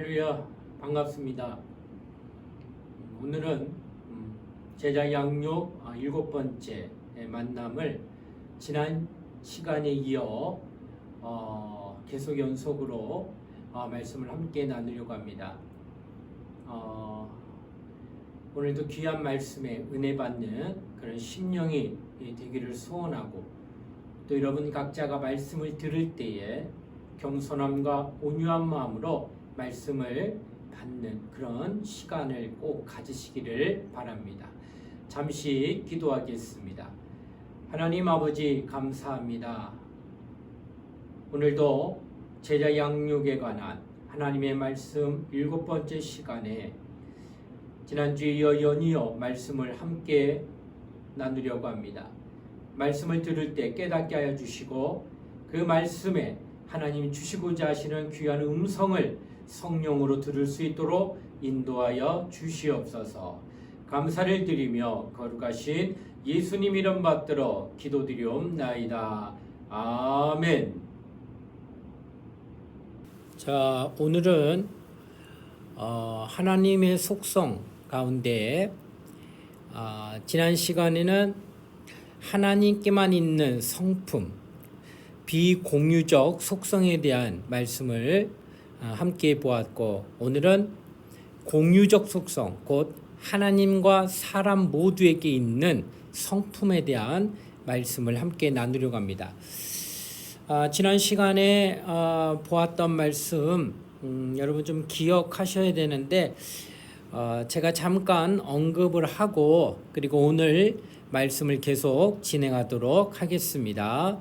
할렐루야, 반갑습니다. 오늘은 제자 양육 7번째 만남을 지난 시간에 이어 계속 연속으로 말씀을 함께 나누려고 합니다. 오늘도 귀한 말씀에 은혜 받는 그런 심령이 되기를 소원하고, 또 여러분 각자가 말씀을 들을 때에 겸손함과 온유한 마음으로 말씀을 받는 그런 시간을 꼭 가지시기를 바랍니다. 잠시 기도하겠습니다. 하나님 아버지, 감사합니다. 오늘도 제자 양육에 관한 하나님의 말씀 7번째 시간에 지난주에 이어 연이어 말씀을 함께 나누려고 합니다. 말씀을 들을 때 깨닫게 하여 주시고, 그 말씀에 하나님 주시고자 하시는 귀한 음성을 성령으로 들을 수 있도록 인도하여 주시옵소서. 감사를 드리며 거룩하신 예수님 이름 받들어 기도드리옵나이다. 아멘. 자, 오늘은 하나님의 속성 가운데 지난 시간에는 하나님께만 있는 성품, 비공유적 속성에 대한 말씀을 함께 보았고, 오늘은 공유적 속성, 곧 하나님과 사람 모두에게 있는 성품에 대한 말씀을 함께 나누려고 합니다. 지난 시간에 보았던 말씀 여러분 좀 기억하셔야 되는데, 제가 잠깐 언급을 하고 그리고 오늘 말씀을 계속 진행하도록 하겠습니다.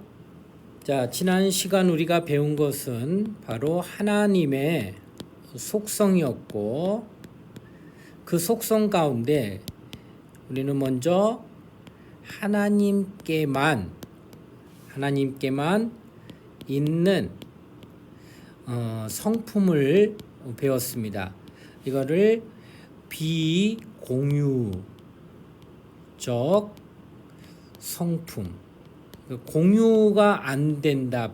자, 지난 시간 우리가 배운 것은 바로 하나님의 속성이었고, 그 속성 가운데 우리는 먼저 하나님께만 있는 성품을 배웠습니다. 이거를 비공유적 성품, 공유가 안 된다,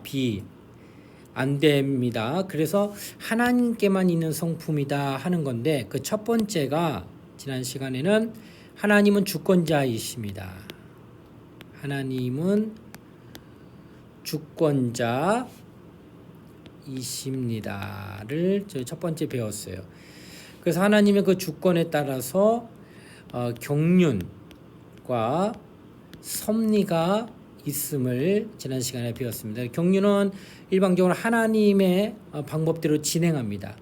안 됩니다. 그래서 하나님께만 있는 성품이다 하는 건데, 그 첫 번째가 지난 시간에는 하나님은 주권자이십니다. 하나님은 주권자이십니다를 저희 첫 번째 배웠어요. 그래서 하나님의 그 주권에 따라서 경륜과 섭리가 있음을 지난 시간에 배웠습니다. 경륜은 일방적으로 하나님의 방법대로 진행합니다.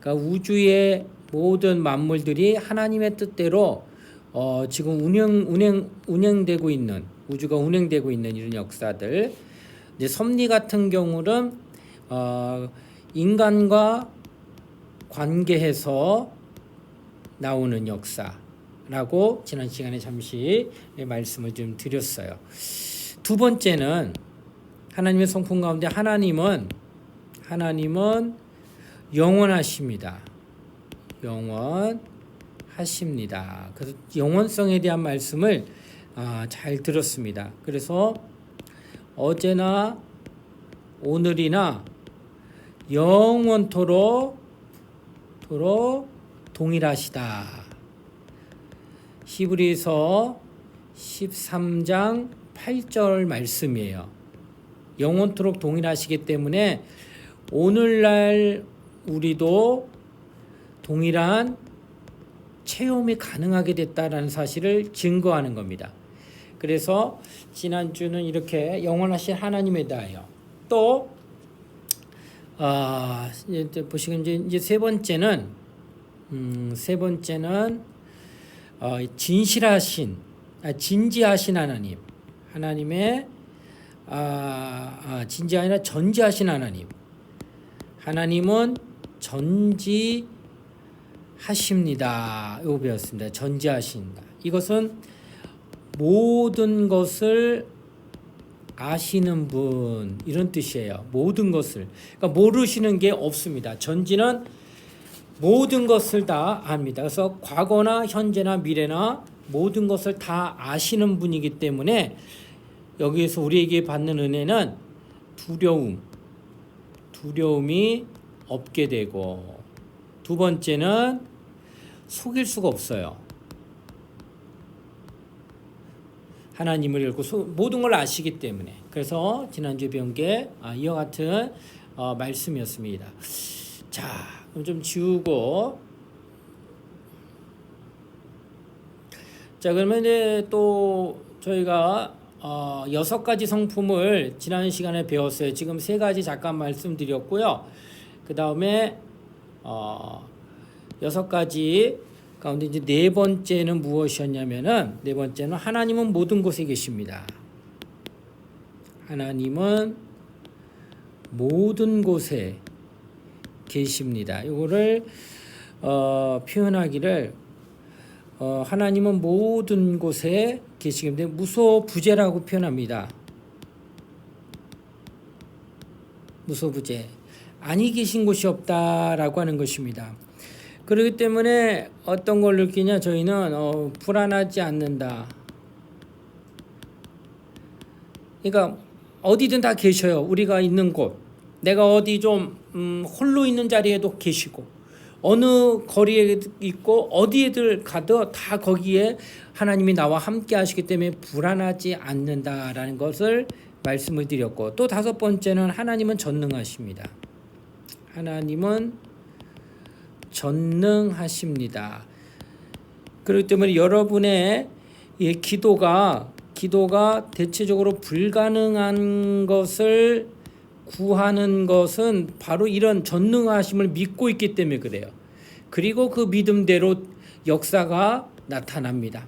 그러니까 우주의 모든 만물들이 하나님의 뜻대로 지금 운행되고 있는, 우주가 운행되고 있는 이런 역사들. 이제 섭리 같은 경우는 인간과 관계해서 나오는 역사라고 지난 시간에 잠시 말씀을 좀 드렸어요. 두 번째는 하나님의 성품 가운데 하나님은 영원하십니다. 영원하십니다. 그래서 영원성에 대한 말씀을 잘 들었습니다. 그래서 어제나 오늘이나 영원토록 동일하시다. 히브리서 13장 8절 말씀이에요. 영원토록 동일하시기 때문에 오늘날 우리도 동일한 체험이 가능하게 됐다는 사실을 증거하는 겁니다. 그래서 지난주는 이렇게 영원하신 하나님에 대하여, 또 이제 보시면 이제 세 번째는 진지하신 하나님, 하나님의 진지 아니라 전지하신 하나님. 하나님은 전지하십니다. 이거 배웠습니다. 전지하신다. 이것은 모든 것을 아시는 분, 이런 뜻이에요. 모든 것을. 그러니까 모르시는 게 없습니다. 전지는 모든 것을 다 압니다. 그래서 과거나 현재나 미래나 모든 것을 다 아시는 분이기 때문에 여기에서 우리에게 받는 은혜는 두려움이 없게 되고, 두 번째는 속일 수가 없어요. 하나님을 읽고 모든 걸 아시기 때문에. 그래서 지난주 배운 게 이와 같은 말씀이었습니다. 자, 좀 지우고. 자, 그러면 이제 또 저희가 6가지 성품을 지난 시간에 배웠어요. 지금 3가지 잠깐 말씀드렸고요. 그 다음에 6가지 가운데 이제 4번째는 무엇이었냐면은, 4번째는 하나님은 모든 곳에 계십니다. 하나님은 모든 곳에 계십니다. 이거를 표현하기를 하나님은 모든 곳에 계시기 때문에 무소부재라고 표현합니다. 무소부재. 아니 계신 곳이 없다라고 하는 것입니다. 그렇기 때문에 어떤 걸 느끼냐, 저희는 불안하지 않는다. 그러니까 어디든 다 계셔요. 우리가 있는 곳. 내가 어디 좀 홀로 있는 자리에도 계시고, 어느 거리에 있고 어디에들 가도 다 거기에 하나님이 나와 함께 하시기 때문에 불안하지 않는다라는 것을 말씀을 드렸고, 또 5번째는 하나님은 전능하십니다. 하나님은 전능하십니다. 그렇기 때문에 여러분의 기도가 대체적으로 불가능한 것을 구하는 것은 바로 이런 전능하심을 믿고 있기 때문에 그래요. 그리고 그 믿음대로 역사가 나타납니다.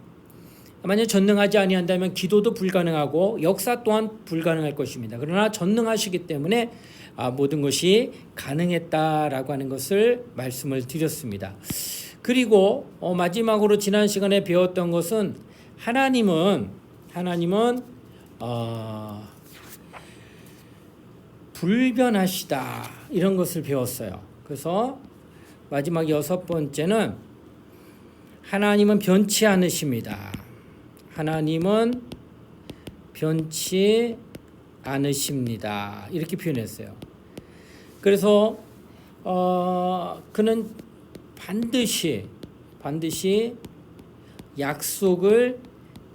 만약 전능하지 아니한다면 기도도 불가능하고 역사 또한 불가능할 것입니다. 그러나 전능하시기 때문에 모든 것이 가능했다라고 하는 것을 말씀을 드렸습니다. 그리고 마지막으로 지난 시간에 배웠던 것은 하나님은 불변하시다, 이런 것을 배웠어요. 그래서 마지막 6번째는 하나님은 변치 않으십니다. 하나님은 변치 않으십니다. 이렇게 표현했어요. 그래서 그는 반드시 약속을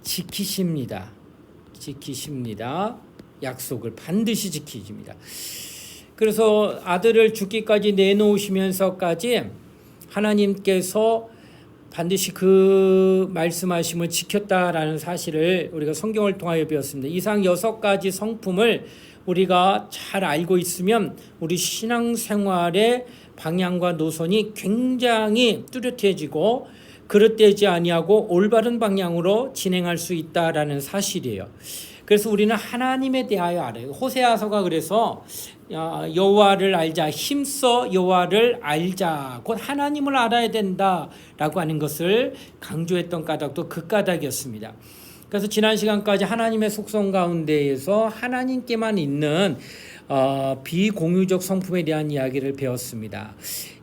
지키십니다. 약속을 반드시 지키십니다. 그래서 아들을 죽기까지 내놓으시면서까지 하나님께서 반드시 그 말씀하심을 지켰다라는 사실을 우리가 성경을 통하여 배웠습니다. 이상 6가지 성품을 우리가 잘 알고 있으면 우리 신앙생활의 방향과 노선이 굉장히 뚜렷해지고 그릇되지 아니하고 올바른 방향으로 진행할 수 있다라는 사실이에요. 그래서 우리는 하나님에 대하여 알아요. 호세아서가 그래서 여호와를 알자, 힘써 여호와를 알자, 곧 하나님을 알아야 된다라고 하는 것을 강조했던 까닭도 그 까닭이었습니다. 그래서 지난 시간까지 하나님의 속성 가운데에서 하나님께만 있는 비공유적 성품에 대한 이야기를 배웠습니다.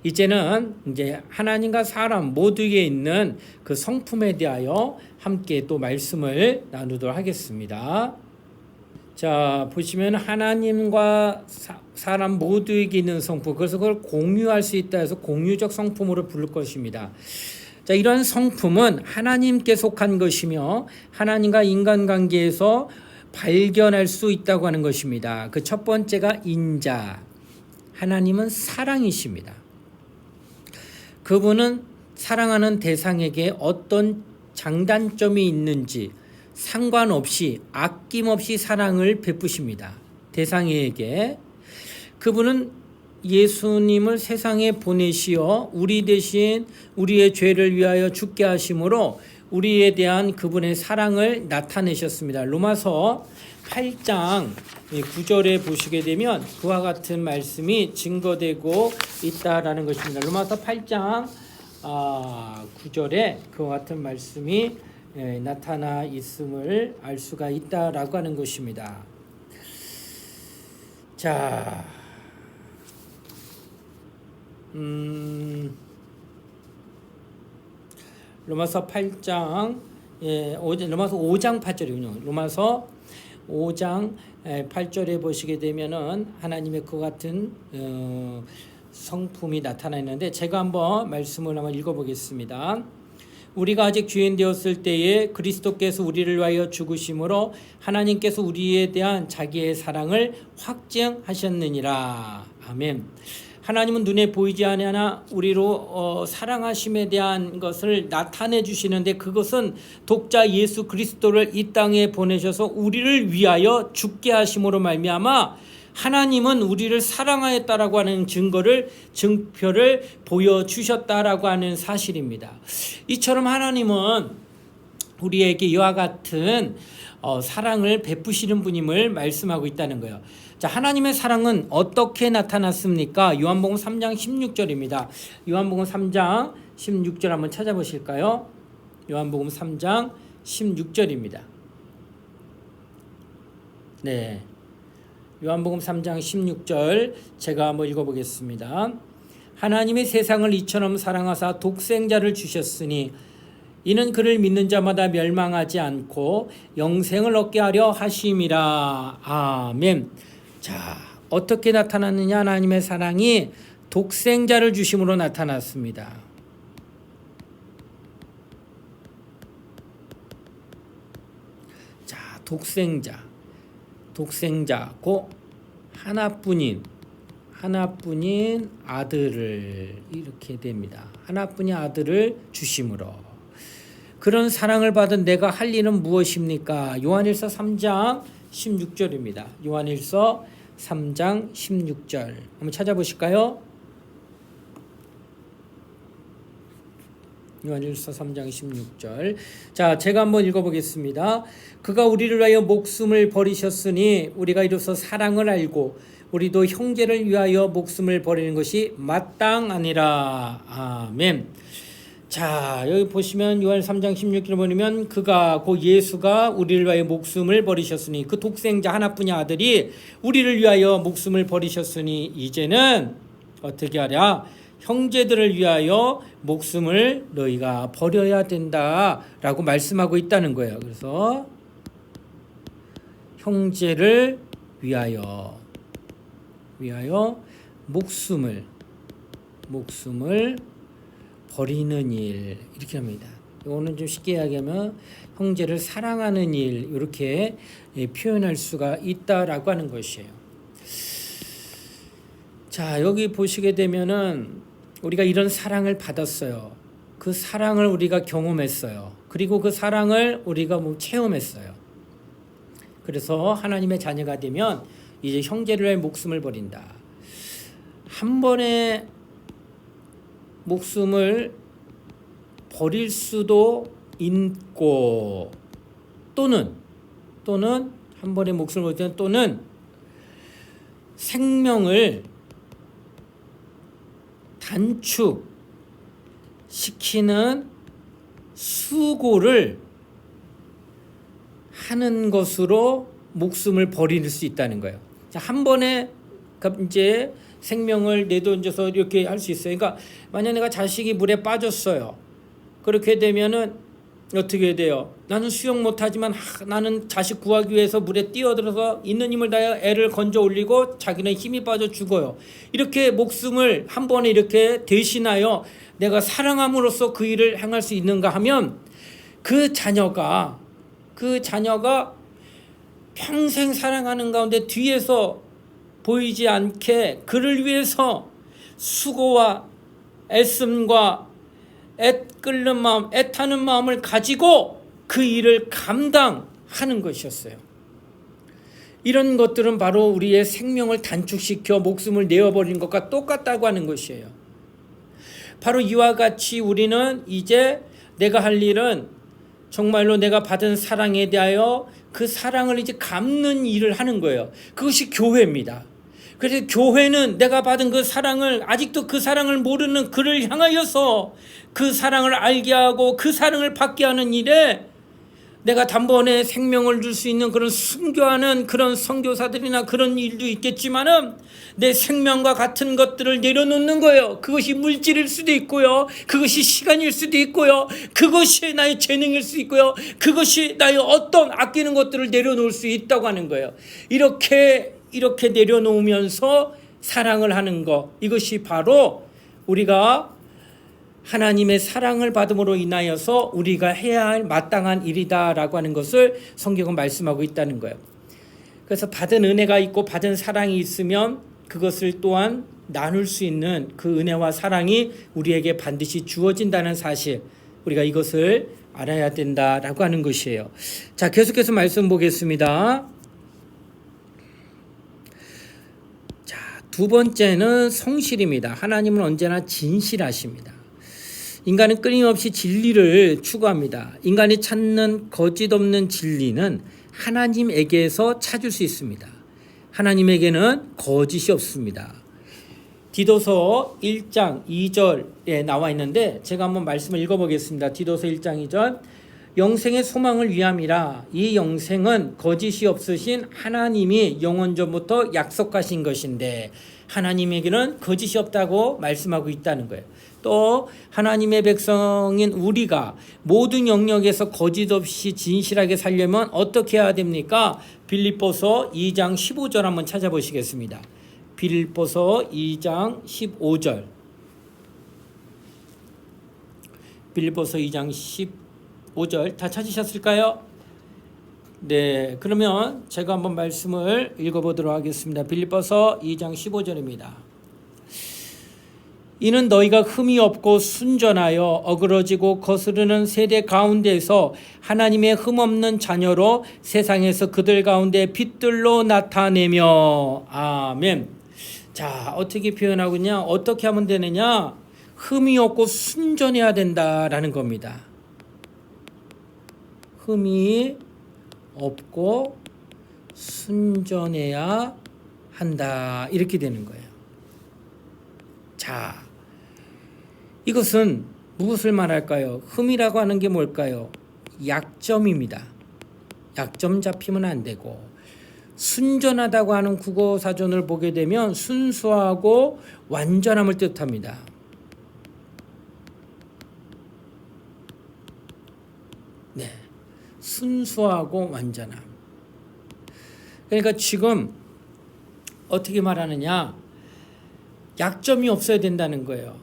이제는 이제 하나님과 사람 모두에게 있는 그 성품에 대하여 함께 또 말씀을 나누도록 하겠습니다. 자, 보시면 하나님과 사람 모두에게 있는 성품, 그래서 그걸 공유할 수 있다 해서 공유적 성품으로 부를 것입니다. 자, 이러한 성품은 하나님께 속한 것이며 하나님과 인간관계에서 발견할 수 있다고 하는 것입니다. 그 첫 번째가 인자. 하나님은 사랑이십니다. 그분은 사랑하는 대상에게 어떤 장단점이 있는지 상관없이 아낌없이 사랑을 베푸십니다. 대상에게. 그분은 예수님을 세상에 보내시어 우리 대신 우리의 죄를 위하여 죽게 하심으로 우리에 대한 그분의 사랑을 나타내셨습니다. 로마서 8장 9절에 보시게 되면 그와 같은 말씀이 증거되고 있다라는 것입니다. 로마서 8장 9절에 그와 같은 말씀이 나타나 있음을 알 수가 있다라고 하는 것입니다. 자, 로마서 8장 로마서 5장 8절이군요. 로마서 5장 8절에 보시게 되면은 하나님의 그 같은 성품이 나타나는데 제가 한번 말씀을 한번 읽어보겠습니다. 우리가 아직 죄인 되었을 때에 그리스도께서 우리를 위하여 죽으심으로 하나님께서 우리에 대한 자기의 사랑을 확증하셨느니라. 아멘. 하나님은 눈에 보이지 않으나 우리로 사랑하심에 대한 것을 나타내 주시는데 그것은 독자 예수 그리스도를 이 땅에 보내셔서 우리를 위하여 죽게 하심으로 말미암아 하나님은 우리를 사랑하였다라고 하는 증표를 보여주셨다라고 하는 사실입니다. 이처럼 하나님은 우리에게 이와 같은 사랑을 베푸시는 분임을 말씀하고 있다는 거예요. 자, 하나님의 사랑은 어떻게 나타났습니까? 요한복음 3장 16절입니다. 요한복음 3장 16절 한번 찾아보실까요? 요한복음 3장 16절입니다. 네. 요한복음 3장 16절 제가 한번 읽어보겠습니다. 하나님이 세상을 이처럼 사랑하사 독생자를 주셨으니 이는 그를 믿는 자마다 멸망하지 않고 영생을 얻게 하려 하심이라. 아멘. 자, 어떻게 나타났느냐? 하나님의 사랑이 독생자를 주심으로 나타났습니다. 자, 독생자 곧 하나뿐인 아들을 이렇게 됩니다. 하나뿐인 아들을 주심으로. 그런 사랑을 받은 내가 할 일은 무엇입니까? 요한일서 3장 16절입니다. 요한일서 3장 16절 한번 찾아보실까요? 요한일서 3장 16절. 자, 제가 한번 읽어보겠습니다. 그가 우리를 위하여 목숨을 버리셨으니 우리가 이로써 사랑을 알고 우리도 형제를 위하여 목숨을 버리는 것이 마땅하니라. 아멘. 자, 여기 보시면 요한 3장 16절을 보면 그가 곧 예수가 우리를 위하여 목숨을 버리셨으니 그 독생자 하나뿐인 아들이 우리를 위하여 목숨을 버리셨으니 이제는 어떻게 하랴? 형제들을 위하여 목숨을 너희가 버려야 된다라고 말씀하고 있다는 거예요. 그래서 형제를 위하여 목숨을 버리는 일 이렇게 합니다. 이거는 좀 쉽게 이야기하면 형제를 사랑하는 일 이렇게 표현할 수가 있다라고 하는 것이에요. 자, 여기 보시게 되면은 우리가 이런 사랑을 받았어요. 그 사랑을 우리가 경험했어요. 그리고 그 사랑을 우리가 체험했어요. 그래서 하나님의 자녀가 되면 이제 형제를 위해 목숨을 버린다. 한 번에 목숨을 버릴 수도 있고 또는 한 번에 목숨을 버릴 또는 생명을 단축시키는 수고를 하는 것으로 목숨을 버릴 수 있다는 거예요. 한 번에 이제 생명을 내던져서 이렇게 할 수 있어요. 그러니까 만약 내가 자식이 물에 빠졌어요. 그렇게 되면은 어떻게 돼요? 나는 수영 못하지만 나는 자식 구하기 위해서 물에 뛰어들어서 있는 힘을 다해 애를 건져 올리고 자기는 힘이 빠져 죽어요. 이렇게 목숨을 한 번에 이렇게 대신하여 내가 사랑함으로써 그 일을 행할 수 있는가 하면 그 자녀가 평생 사랑하는 가운데 뒤에서 보이지 않게 그를 위해서 수고와 애씀과 애끓는 마음, 애타는 마음을 가지고 그 일을 감당하는 것이었어요. 이런 것들은 바로 우리의 생명을 단축시켜 목숨을 내어버린 것과 똑같다고 하는 것이에요. 바로 이와 같이 우리는 이제 내가 할 일은 정말로 내가 받은 사랑에 대하여 그 사랑을 이제 갚는 일을 하는 거예요. 그것이 교회입니다. 그래서 교회는 내가 받은 그 사랑을 아직도 그 사랑을 모르는 그를 향하여서 그 사랑을 알게 하고 그 사랑을 받게 하는 일에 내가 단번에 생명을 줄 수 있는 그런 순교하는 그런 선교사들이나 그런 일도 있겠지만은 내 생명과 같은 것들을 내려놓는 거예요. 그것이 물질일 수도 있고요. 그것이 시간일 수도 있고요. 그것이 나의 재능일 수 있고요. 그것이 나의 어떤 아끼는 것들을 내려놓을 수 있다고 하는 거예요. 이렇게 내려놓으면서 사랑을 하는 것, 이것이 바로 우리가 하나님의 사랑을 받음으로 인하여서 우리가 해야 할 마땅한 일이다라고 하는 것을 성경은 말씀하고 있다는 거예요. 그래서 받은 은혜가 있고 받은 사랑이 있으면 그것을 또한 나눌 수 있는 그 은혜와 사랑이 우리에게 반드시 주어진다는 사실, 우리가 이것을 알아야 된다라고 하는 것이에요. 자, 계속해서 말씀 보겠습니다. 자, 두 번째는 성실입니다. 하나님은 언제나 진실하십니다. 인간은 끊임없이 진리를 추구합니다. 인간이 찾는 거짓 없는 진리는 하나님에게서 찾을 수 있습니다. 하나님에게는 거짓이 없습니다. 디도서 1장 2절에 나와 있는데 제가 한번 말씀을 읽어보겠습니다. 디도서 1장 2절, 영생의 소망을 위함이라. 이 영생은 거짓이 없으신 하나님이 영원전부터 약속하신 것인데, 하나님에게는 거짓이 없다고 말씀하고 있다는 거예요. 또 하나님의 백성인 우리가 모든 영역에서 거짓 없이 진실하게 살려면 어떻게 해야 됩니까? 빌립보서 2장 15절 한번 찾아보시겠습니다. 빌립보서 2장 15절. 빌립보서 2장 15절 다 찾으셨을까요? 네, 그러면 제가 한번 말씀을 읽어보도록 하겠습니다. 빌립보서 2장 15절입니다. 이는 너희가 흠이 없고 순전하여 어그러지고 거스르는 세대 가운데에서 하나님의 흠없는 자녀로 세상에서 그들 가운데 빛들로 나타내며. 아멘. 자, 어떻게 표현하고 있냐? 어떻게 하면 되느냐? 흠이 없고 순전해야 된다라는 겁니다. 흠이 없고 순전해야 한다, 이렇게 되는 거예요. 자, 이것은 무엇을 말할까요? 흠이라고 하는 게 뭘까요? 약점입니다. 약점 잡히면 안 되고, 순전하다고 하는 국어사전을 보게 되면 순수하고 완전함을 뜻합니다. 네, 순수하고 완전함. 그러니까 지금 어떻게 말하느냐? 약점이 없어야 된다는 거예요.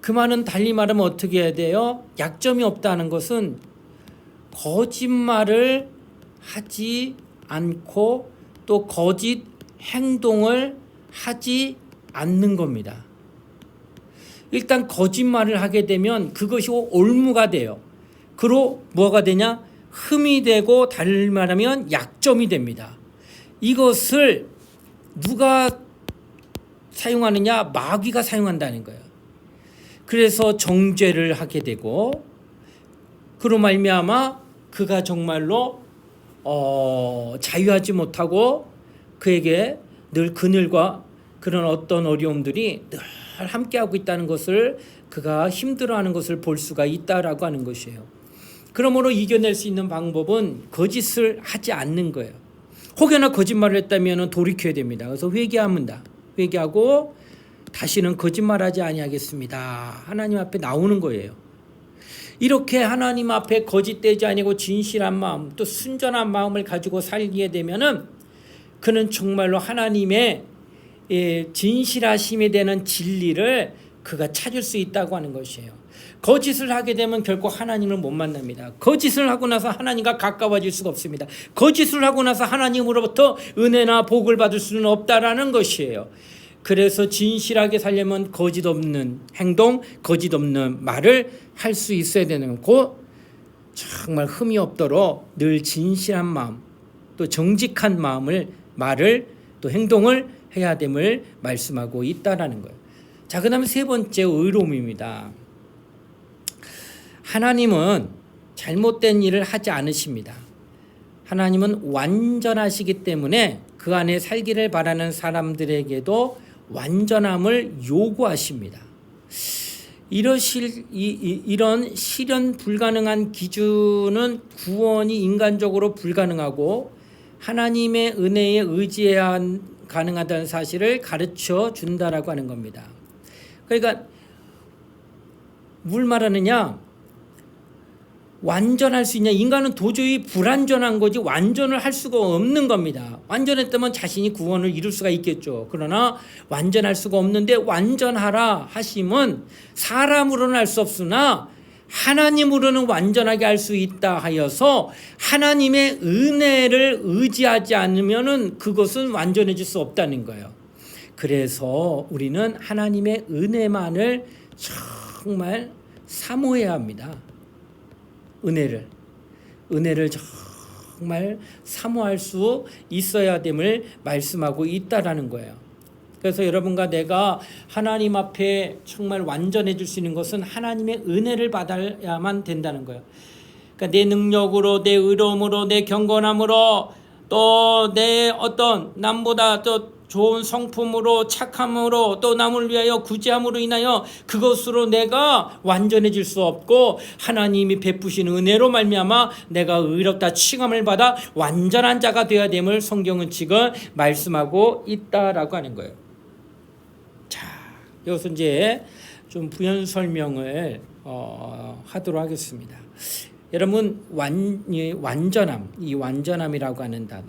그 말은 달리 말하면 어떻게 해야 돼요? 약점이 없다는 것은 거짓말을 하지 않고 또 거짓 행동을 하지 않는 겁니다. 일단 거짓말을 하게 되면 그것이 올무가 돼요. 그로 뭐가 되냐? 흠이 되고 달리 말하면 약점이 됩니다. 이것을 누가 사용하느냐? 마귀가 사용한다는 거예요. 그래서 정죄를 하게 되고, 그로 말미암아 그가 정말로 자유하지 못하고 그에게 늘 그늘과 그런 어떤 어려움들이 늘 함께하고 있다는 것을, 그가 힘들어하는 것을 볼 수가 있다라고 하는 것이에요. 그러므로 이겨낼 수 있는 방법은 거짓을 하지 않는 거예요. 혹여나 거짓말을 했다면 돌이켜야 됩니다. 그래서 회개합니다. 회개하고 다시는 거짓말하지 아니하겠습니다. 하나님 앞에 나오는 거예요. 이렇게 하나님 앞에 거짓되지 아니고 진실한 마음, 또 순전한 마음을 가지고 살게 되면은 그는 정말로 하나님의 진실하심에 대한 진리를 그가 찾을 수 있다고 하는 것이에요. 거짓을 하게 되면 결코 하나님을 못 만납니다. 거짓을 하고 나서 하나님과 가까워질 수가 없습니다. 거짓을 하고 나서 하나님으로부터 은혜나 복을 받을 수는 없다라는 것이에요. 그래서 진실하게 살려면 거짓 없는 행동, 거짓 없는 말을 할 수 있어야 되는 거고, 정말 흠이 없도록 늘 진실한 마음, 또 정직한 마음을, 말을, 또 행동을 해야 됨을 말씀하고 있다라는 거예요. 자, 그 다음에 세 번째, 의로움입니다. 하나님은 잘못된 일을 하지 않으십니다. 하나님은 완전하시기 때문에 그 안에 살기를 바라는 사람들에게도 완전함을 요구하십니다. 이런 실현 불가능한 기준은 구원이 인간적으로 불가능하고 하나님의 은혜에 의지해야 가능하다는 사실을 가르쳐 준다라고 하는 겁니다. 그러니까 뭘 말하느냐? 완전할 수 있냐? 인간은 도저히 불완전한 거지 완전을 할 수가 없는 겁니다. 완전했다면 자신이 구원을 이룰 수가 있겠죠. 그러나 완전할 수가 없는데 완전하라 하심은 사람으로는 할 수 없으나 하나님으로는 완전하게 할 수 있다 하여서 하나님의 은혜를 의지하지 않으면은 그것은 완전해질 수 없다는 거예요. 그래서 우리는 하나님의 은혜만을 정말 사모해야 합니다. 은혜를 정말 사모할 수 있어야 됨을 말씀하고 있다라는 거예요. 그래서 여러분과 내가 하나님 앞에 정말 완전해질 수 있는 것은 하나님의 은혜를 받아야만 된다는 거예요. 그러니까 내 능력으로, 내 의로움으로, 내 경건함으로, 또 내 어떤 남보다 또 좋은 성품으로, 착함으로, 또 남을 위하여 구제함으로 인하여 그것으로 내가 완전해질 수 없고 하나님이 베푸신 은혜로 말미암아 내가 의롭다 칭함을 받아 완전한 자가 되어야 됨을 성경은 지금 말씀하고 있다라고 하는 거예요. 자, 여기서 이제 좀 부연 설명을 하도록 하겠습니다. 여러분, 완전함, 이 완전함이라고 하는 단어,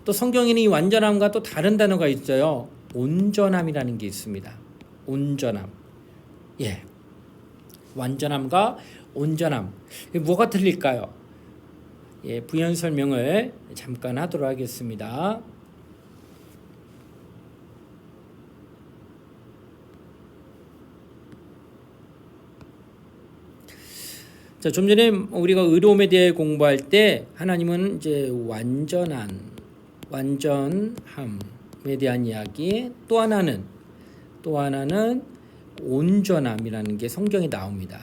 또 성경에는 이 완전함과 또 다른 단어가 있어요. 온전함이라는 게 있습니다. 온전함. 예. 완전함과 온전함. 뭐가 틀릴까요? 예, 부연 설명을 잠깐 하도록 하겠습니다. 자, 좀 전에 우리가 의로움에 대해 공부할 때 하나님은 이제 완전함에 대한 이야기, 또 하나는 온전함이라는 게 성경에 나옵니다.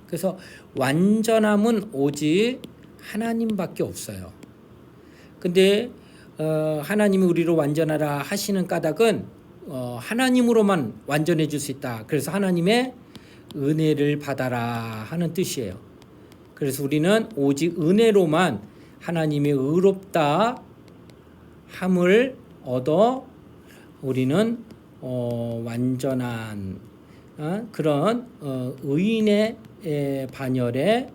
그래서 완전함은 오직 하나님밖에 없어요. 근데 하나님이 우리를 완전하라 하시는 까닭은 하나님으로만 완전해질 수 있다. 그래서 하나님의 은혜를 받아라 하는 뜻이에요. 그래서 우리는 오직 은혜로만 하나님의 의롭다 함을 얻어 우리는 완전한 그런 의인의 반열에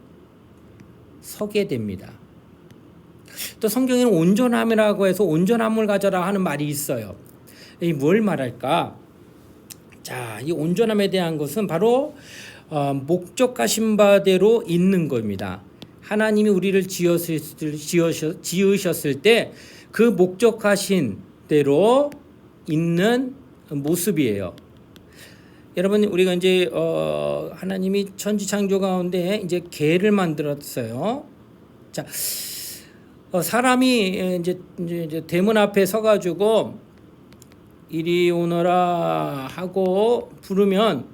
서게 됩니다. 또 성경에는 온전함이라고 해서 온전함을 가져라 하는 말이 있어요. 이 뭘 말할까? 자, 이 온전함에 대한 것은 바로 목적하신 바대로 있는 겁니다. 하나님이 우리를 지으셨을 때 그 목적하신 대로 있는 모습이에요. 여러분, 우리가 이제 하나님이 천지 창조 가운데 이제 개를 만들었어요. 자, 사람이 이제 대문 앞에 서가지고 이리 오너라 하고 부르면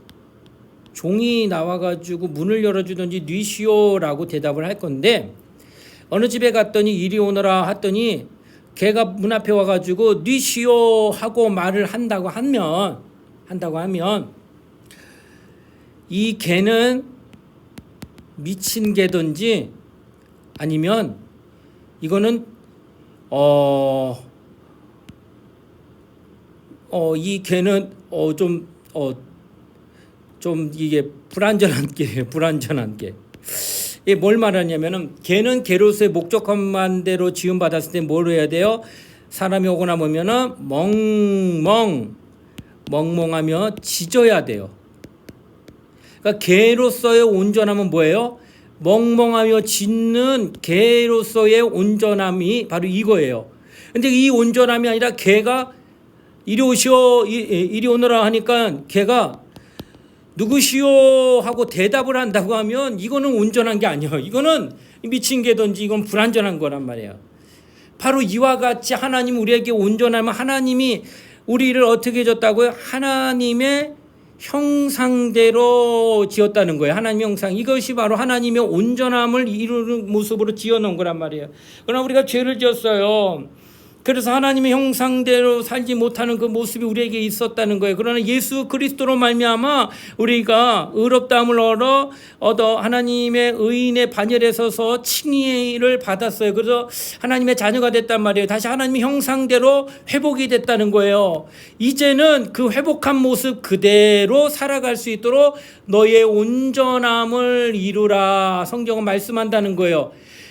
종이 나와가지고 문을 열어주든지 뉘시오라고 대답을 할 건데, 어느 집에 갔더니 이리 오너라 했더니 개가 문 앞에 와가지고 뉘시오 하고 말을 한다고 하면 이 개는 미친 개든지 아니면 이거는 이 개는 좀 이게 불완전한 개예요. 불완전한 개. 이게 뭘 말하냐면은 개는 개로서의 목적한 대로 지음 받았을 때 뭘 해야 돼요? 사람이 오거나 보면은 멍멍하며 짖어야 돼요. 그러니까 개로서의 온전함은 뭐예요? 멍멍하며 짖는 개로서의 온전함이 바로 이거예요. 근데 이 온전함이 아니라 개가 이리 오시오, 이리 오너라 하니까 개가 누구시오 하고 대답을 한다고 하면 이거는 온전한 게 아니에요. 이거는 미친 개든지 이건 불완전한 거란 말이에요. 바로 이와 같이 하나님 우리에게 온전하면 하나님이 우리를 어떻게 해줬다고요? 하나님의 형상대로 지었다는 거예요. 하나님의 형상. 이것이 바로 하나님의 온전함을 이루는 모습으로 지어놓은 거란 말이에요. 그러나 우리가 죄를 지었어요. 그래서 하나님의 형상대로 살지 못하는 그 모습이 우리에게 있었다는 거예요. 그러나 예수 그리스도로 말미암아 우리가 의롭다함을 얻어 하나님의 의인의 반열에 서서 칭의를 받았어요. 그래서 하나님의 자녀가 됐단 말이에요. 다시 하나님의 형상대로 회복이 됐다는 거예요. 이제는 그 회복한 모습 그대로 살아갈 수 있도록 너의 온전함을 이루라. 성경은 말씀한다는 거예요.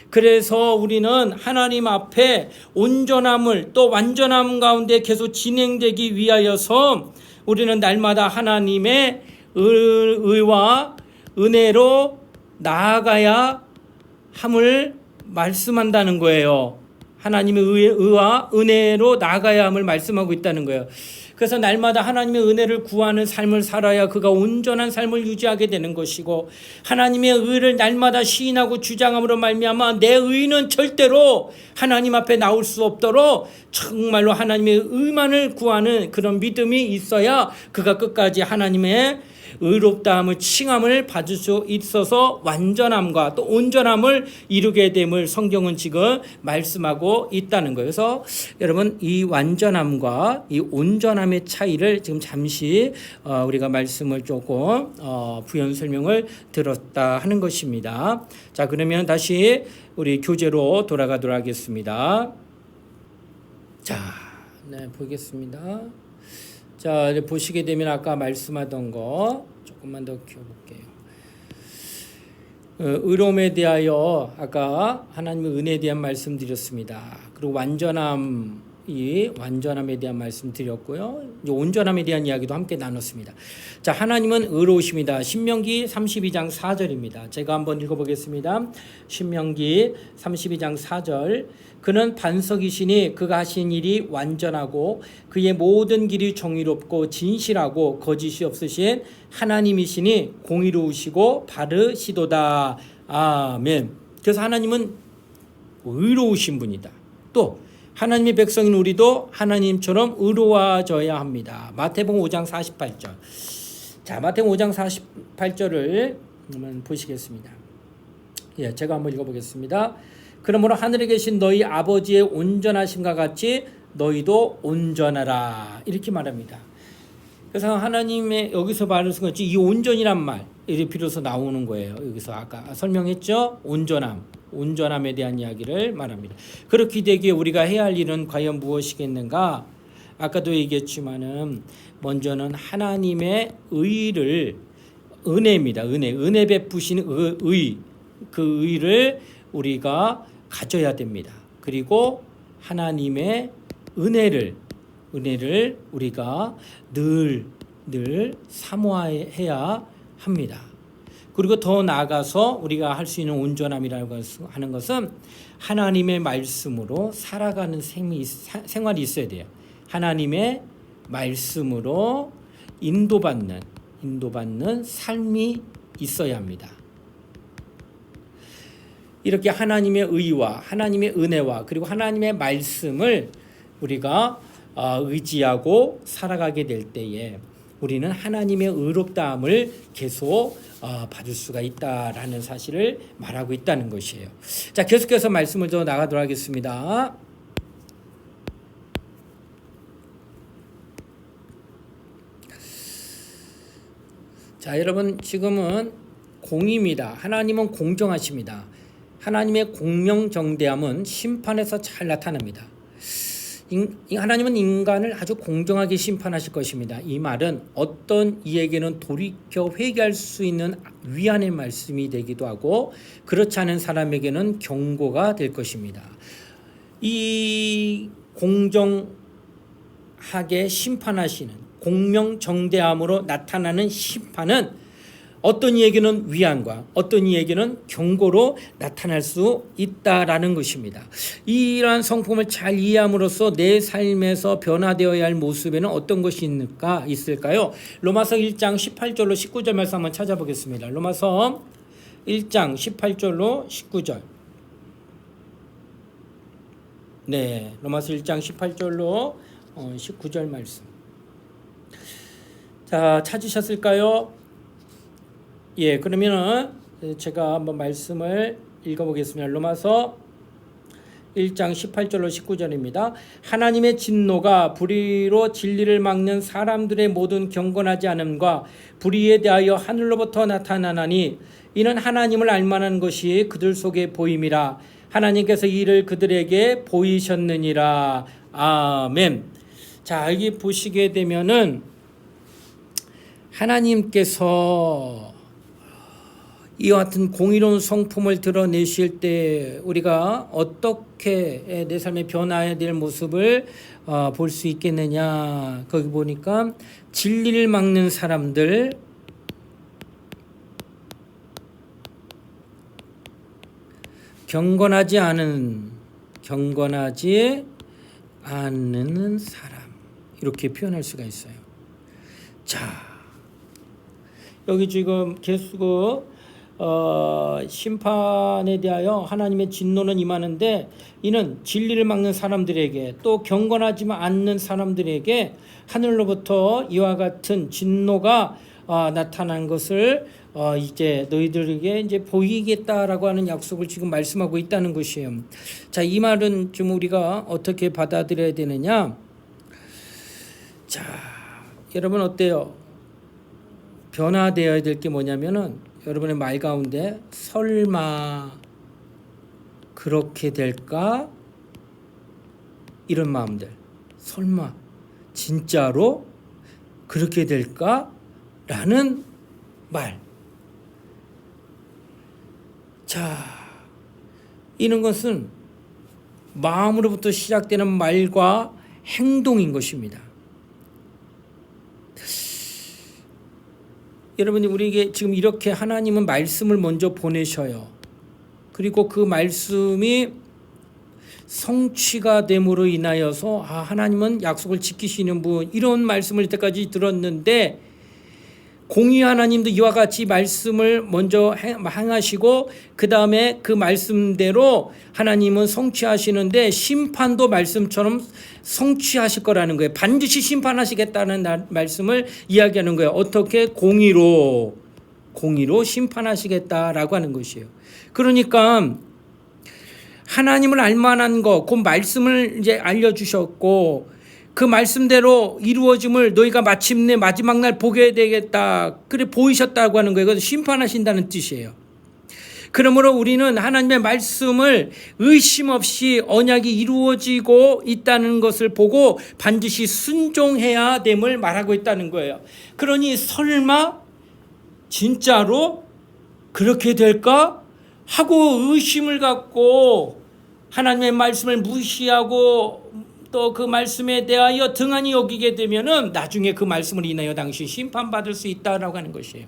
그래서 우리는 하나님 앞에 온전함을 또 완전함 가운데 계속 진행되기 위하여서 우리는 날마다 하나님의 의와 은혜로 나아가야 함을 말씀한다는 거예요. 하나님의 의와 은혜로 나아가야 함을 말씀하고 있다는 거예요. 그래서 날마다 하나님의 은혜를 구하는 삶을 살아야 그가 온전한 삶을 유지하게 되는 것이고, 하나님의 의를 날마다 시인하고 주장함으로 말미암아 내 의는 절대로 하나님 앞에 나올 수 없도록 정말로 하나님의 의만을 구하는 그런 믿음이 있어야 그가 끝까지 하나님의 의롭다함을 칭함을 받을 수 있어서 완전함과 또 온전함을 이루게 됨을 성경은 지금 말씀하고 있다는 거예요. 그래서 여러분, 이 완전함과 이 온전함의 차이를 지금 잠시 우리가 말씀을 조금 부연 설명을 들었다 하는 것입니다. 자, 그러면 다시 우리 교재로 돌아가도록 하겠습니다. 자, 네, 보겠습니다. 자, 보시게 되면 아까 말씀하던 거 조금만 더 키워볼게요. 의로움에 대하여 아까 하나님의 은혜에 대한 말씀 드렸습니다. 그리고 완전함에 대한 말씀 드렸고요. 이제 온전함에 대한 이야기도 함께 나눴습니다. 자, 하나님은 의로우십니다. 신명기 32장 4절입니다. 제가 한번 읽어보겠습니다. 신명기 32장 4절. 그는 반석이시니 그가 하신 일이 완전하고 그의 모든 길이 정의롭고 진실하고 거짓이 없으신 하나님이시니 공의로우시고 바르시도다. 아멘. 그래서 하나님은 의로우신 분이다. 또 하나님의 백성인 우리도 하나님처럼 의로워져야 합니다. 마태복음 5장 48절. 자, 마태복음 5장 48절을 한번 보시겠습니다. 예, 제가 한번 읽어보겠습니다. 그러므로 하늘에 계신 너희 아버지의 온전하심과 같이 너희도 온전하라. 이렇게 말합니다. 그래서 하나님의 여기서 말하는 것이 이 온전이란 말이 비로소 나오는 거예요. 여기서 아까 설명했죠. 온전함에 대한 이야기를 말합니다. 그렇게 되기에 우리가 해야 할 일은 과연 무엇이겠는가? 아까도 얘기했지만은 먼저는 하나님의 은혜입니다. 은혜 베푸시는 그 의를 우리가 가져야 됩니다. 그리고 하나님의 은혜를 우리가 늘 사모해야 합니다. 그리고 더 나아가서 우리가 할 수 있는 온전함이라고 하는 것은 하나님의 말씀으로 살아가는 생활이 있어야 돼요. 하나님의 말씀으로 인도받는 삶이 있어야 합니다. 이렇게 하나님의 의와 하나님의 은혜와 그리고 하나님의 말씀을 우리가 의지하고 살아가게 될 때에 우리는 하나님의 의롭다함을 계속 받을 수가 있다라는 사실을 말하고 있다는 것이에요. 자, 계속해서 말씀을 더 나가도록 하겠습니다. 자, 여러분, 지금은 공의입니다. 하나님은 공정하십니다. 하나님의 공명정대함은 심판에서 잘 나타납니다. 하나님은 인간을 아주 공정하게 심판하실 것입니다. 이 말은 어떤 이에게는 돌이켜 회개할 수 있는 위안의 말씀이 되기도 하고 그렇지 않은 사람에게는 경고가 될 것입니다. 이 공정하게 심판하시는 공명정대함으로 나타나는 심판은 어떤 이에게는 위안과 어떤 이에게는 경고로 나타날 수 있다라는 것입니다. 이러한 성품을 잘 이해함으로써 내 삶에서 변화되어야 할 모습에는 어떤 것이 있을까요? 로마서 1장 18절로 19절 말씀 한번 찾아보겠습니다. 로마서 1장 18절로 19절. 네, 로마서 1장 18절로 19절 말씀. 자, 찾으셨을까요? 예, 그러면은 제가 한번 말씀을 읽어보겠습니다. 로마서 1장 18절로 19절입니다. 하나님의 진노가 불의로 진리를 막는 사람들의 모든 경건하지 않음과 불의에 대하여 하늘로부터 나타나나니 이는 하나님을 알만한 것이 그들 속에 보임이라. 하나님께서 이를 그들에게 보이셨느니라. 아멘. 자, 여기 보시게 되면은 하나님께서 이와 같은 공의로운 성품을 드러내실 때 우리가 어떻게 내 삶에 변화해야 될 모습을 볼 수 있겠느냐. 거기 보니까 진리를 막는 사람들, 경건하지 않은 사람, 이렇게 표현할 수가 있어요. 자, 여기 지금 계속 심판에 대하여 하나님의 진노는 임하는데 이는 진리를 막는 사람들에게 또 경건하지만 않는 사람들에게 하늘로부터 이와 같은 진노가 나타난 것을 이제 너희들에게 이제 보이겠다라고 하는 약속을 지금 말씀하고 있다는 것이에요. 자, 이 말은 좀 우리가 어떻게 받아들여야 되느냐? 자, 여러분 어때요? 변화되어야 될 게 뭐냐면은 여러분의 말 가운데 설마 그렇게 될까? 이런 마음들. 설마 진짜로 그렇게 될까? 라는 말. 자, 이런 것은 마음으로부터 시작되는 말과 행동인 것입니다. 여러분이 우리에게 지금 이렇게 하나님은 말씀을 먼저 보내셔요. 그리고 그 말씀이 성취가 됨으로 인하여서 하나님은 약속을 지키시는 분, 이런 말씀을 이때까지 들었는데 공의 하나님도 이와 같이 말씀을 먼저 행하시고 그 다음에 그 말씀대로 하나님은 성취하시는데 심판도 말씀처럼 성취하실 거라는 거예요. 반드시 심판하시겠다는 말씀을 이야기하는 거예요. 어떻게? 공의로 심판하시겠다라고 하는 것이에요. 그러니까 하나님을 알만한 것, 그 말씀을 이제 알려주셨고 그 말씀대로 이루어짐을 너희가 마침내 마지막 날 보게 되겠다. 그래 보이셨다고 하는 거예요. 그래서 심판하신다는 뜻이에요. 그러므로 우리는 하나님의 말씀을 의심 없이 언약이 이루어지고 있다는 것을 보고 반드시 순종해야 됨을 말하고 있다는 거예요. 그러니 설마 진짜로 그렇게 될까? 하고 의심을 갖고 하나님의 말씀을 무시하고 또 그 말씀에 대하여 등한히 여기게 되면은 나중에 그 말씀을 인하여 당시 심판받을 수 있다라고 하는 것이에요.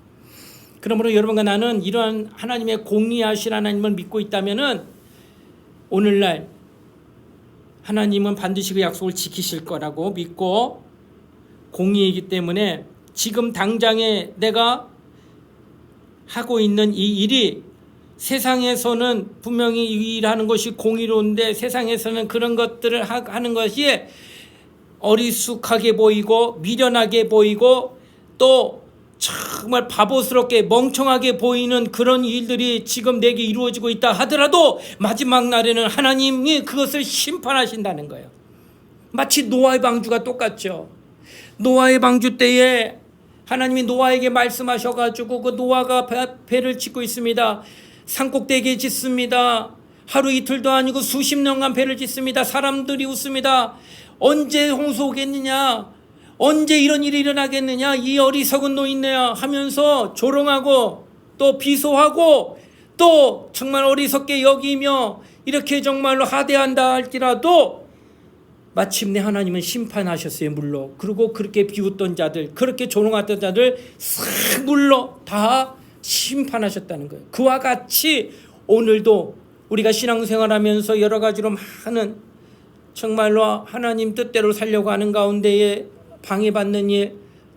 그러므로 여러분과 나는 이러한 하나님의 공의하신 하나님을 믿고 있다면은 오늘날 하나님은 반드시 그 약속을 지키실 거라고 믿고 공의이기 때문에 지금 당장에 내가 하고 있는 이 일이 세상에서는 분명히 이 일하는 것이 공의로운데 세상에서는 그런 것들을 하는 것이 어리숙하게 보이고 미련하게 보이고 또 정말 바보스럽게 멍청하게 보이는 그런 일들이 지금 내게 이루어지고 있다 하더라도 마지막 날에는 하나님이 그것을 심판하신다는 거예요. 마치 노아의 방주가 똑같죠. 노아의 방주 때에 하나님이 노아에게 말씀하셔가지고 그 노아가 배를 짓고 있습니다. 산꼭대기에 짓습니다. 하루 이틀도 아니고 수십 년간 배를 짓습니다. 사람들이 웃습니다. 언제 홍수 오겠느냐? 언제 이런 일이 일어나겠느냐? 이 어리석은 노인네야 하면서 조롱하고 또 비소하고 또 정말 어리석게 여기며 이렇게 정말로 하대한다 할지라도 마침내 하나님은 심판하셨어요. 물로. 그리고 그렇게 비웃던 자들, 그렇게 조롱했던 자들 싹 물로 다 심판하셨다는 거예요. 그와 같이 오늘도 우리가 신앙생활하면서 여러 가지로 많은 정말로 하나님 뜻대로 살려고 하는 가운데에 방해받는 일,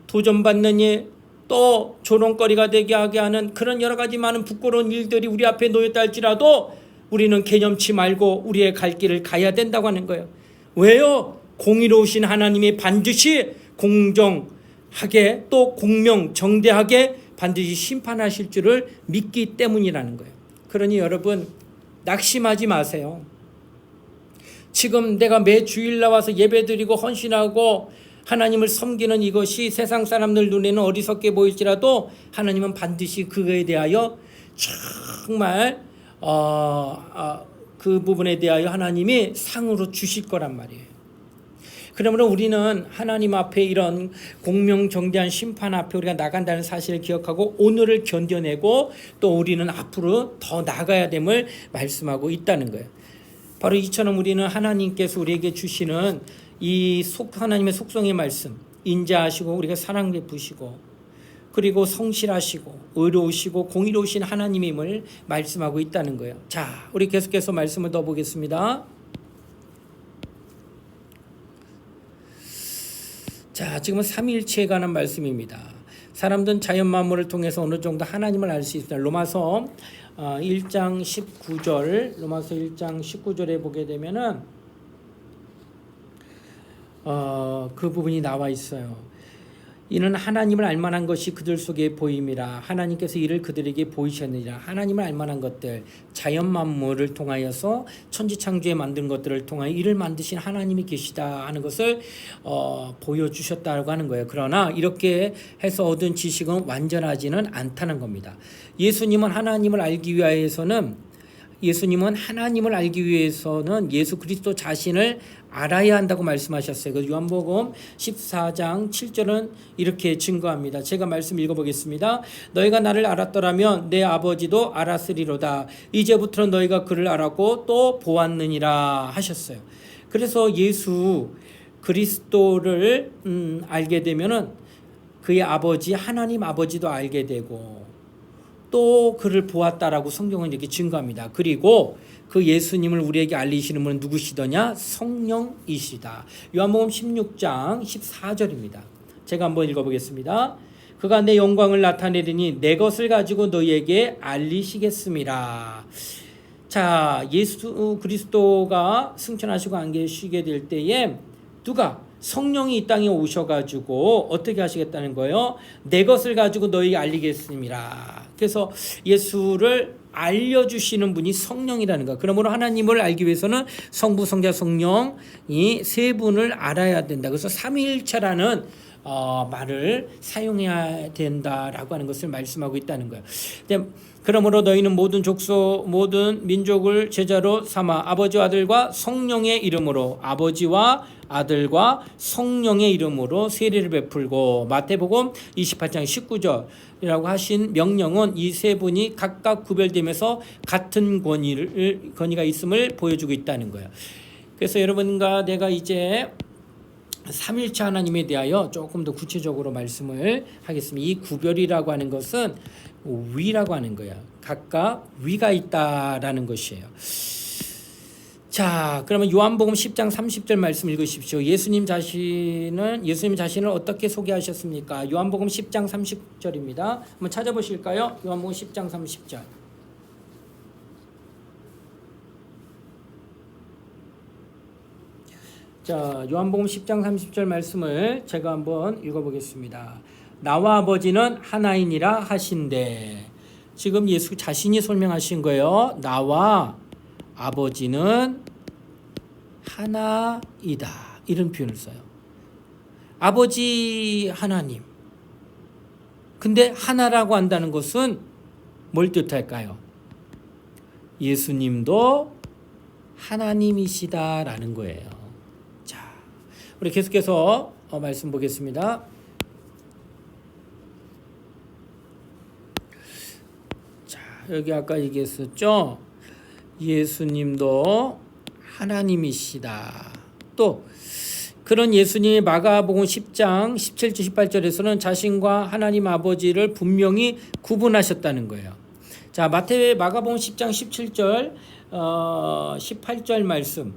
도전받는 일, 또 조롱거리가 되게 하게 하는 그런 여러 가지 많은 부끄러운 일들이 우리 앞에 놓였다 할지라도 우리는 개념치 말고 우리의 갈 길을 가야 된다고 하는 거예요. 왜요? 공의로우신 하나님이 반드시 공정하게 또 공명정대하게 반드시 심판하실 줄을 믿기 때문이라는 거예요. 그러니 여러분 낙심하지 마세요. 지금 내가 매 주일 나와서 예배드리고 헌신하고 하나님을 섬기는 이것이 세상 사람들 눈에는 어리석게 보일지라도 하나님은 반드시 그거에 대하여 정말 그 부분에 대하여 하나님이 상으로 주실 거란 말이에요. 그러므로 우리는 하나님 앞에 이런 공명정대한 심판 앞에 우리가 나간다는 사실을 기억하고 오늘을 견뎌내고 또 우리는 앞으로 더 나가야 됨을 말씀하고 있다는 거예요. 바로 이처럼 우리는 하나님께서 우리에게 주시는 이 하나님의 속성의 말씀, 인자하시고 우리가 사랑 베푸시고 그리고 성실하시고 의로우시고 공의로우신 하나님임을 말씀하고 있다는 거예요. 자, 우리 계속해서 말씀을 더 보겠습니다. 자, 지금은 삼위일체에 관한 말씀입니다. 사람들은 자연 만물을 통해서 어느 정도 하나님을 알 수 있습니다. 로마서 1장 19절, 로마서 1장 19절에 보게 되면은 그 부분이 나와 있어요. 이는 하나님을 알만한 것이 그들 속에 보임이라. 하나님께서 이를 그들에게 보이셨느니라. 하나님을 알만한 것들, 자연 만물을 통하여서 천지창조에 만든 것들을 통하여 이를 만드신 하나님이 계시다 하는 것을 보여주셨다고 하는 거예요. 그러나 이렇게 해서 얻은 지식은 완전하지는 않다는 겁니다. 예수님은 하나님을 알기 위해서는 예수 그리스도 자신을 알아야 한다고 말씀하셨어요. 그 요한복음 14장 7절은 이렇게 증거합니다. 제가 말씀 읽어보겠습니다. 너희가 나를 알았더라면 내 아버지도 알았으리로다. 이제부터는 너희가 그를 알았고 또 보았느니라 하셨어요. 그래서 예수 그리스도를 알게 되면은 그의 아버지 하나님 아버지도 알게 되고 또 그를 보았다라고 성경은 이렇게 증거합니다. 그리고 그 예수님을 우리에게 알리시는 분은 누구시더냐? 성령이시다. 요한복음 16장 14절입니다. 제가 한번 읽어보겠습니다. 그가 내 영광을 나타내리니 내 것을 가지고 너희에게 알리시겠습니다. 자, 예수 그리스도가 승천하시고 안 계시게 될 때에 누가? 성령이 이 땅에 오셔가지고 어떻게 하시겠다는 거예요? 내 것을 가지고 너희에게 알리겠습니다. 그래서 예수를 알려주시는 분이 성령이라는 거. 그러므로 하나님을 알기 위해서는 성부, 성자, 성령이 세 분을 알아야 된다. 그래서 삼위일체라는 말을 사용해야 된다라고 하는 것을 말씀하고 있다는 거예요. 그러므로 너희는 모든 족속, 모든 민족을 제자로 삼아 아버지와 아들과 성령의 이름으로 아버지와 아들과 성령의 이름으로 세례를 베풀고 마태복음 28장 19절이라고 하신 명령은 이 세 분이 각각 구별되면서 같은 권위가 있음을 보여주고 있다는 거예요. 그래서 여러분과 내가 이제 삼일체 하나님에 대하여 조금 더 구체적으로 말씀을 하겠습니다. 이 구별이라고 하는 것은 위라고 하는 거예요. 각각 위가 있다라는 것이에요. 자, 그러면 요한복음 10장 30절 말씀 읽으십시오. 예수님 자신을 어떻게 소개하셨습니까? 요한복음 10장 30절입니다. 한번 찾아보실까요? 요한복음 10장 30절. 자, 요한복음 10장 30절 말씀을 제가 한번 읽어보겠습니다. 나와 아버지는 하나이니라 하신대. 지금 예수 자신이 설명하신 거예요. 나와 아버지는 하나이다. 이런 표현을 써요. 아버지 하나님. 근데 하나라고 한다는 것은 뭘 뜻할까요? 예수님도 하나님이시다라는 거예요. 자, 우리 계속해서 말씀 보겠습니다. 자, 여기 아까 얘기했었죠. 예수님도 하나님이시다. 또 그런 예수님의 마가복음 10장 17절 18절에서는 자신과 하나님 아버지를 분명히 구분하셨다는 거예요. 자, 마가복음 10장 17절 18절 말씀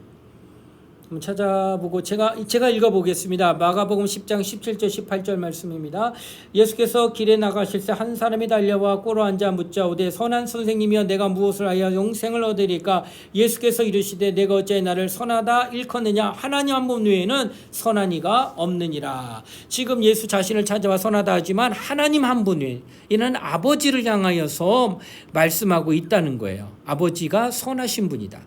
한번 찾아보고 제가 읽어보겠습니다. 마가복음 10장 17절 18절 말씀입니다. 예수께서 길에 나가실 때 한 사람이 달려와 꿇어 앉아 묻자오되 선한 선생님이여 내가 무엇을 하여 영생을 얻으리까? 예수께서 이르시되 내가 어찌 나를 선하다 일컫느냐? 하나님 한 분 외에는 선한 이가 없느니라. 지금 예수 자신을 찾아와 선하다 하지만 하나님 한 분 외에 이는 아버지를 향하여서 말씀하고 있다는 거예요. 아버지가 선하신 분이다.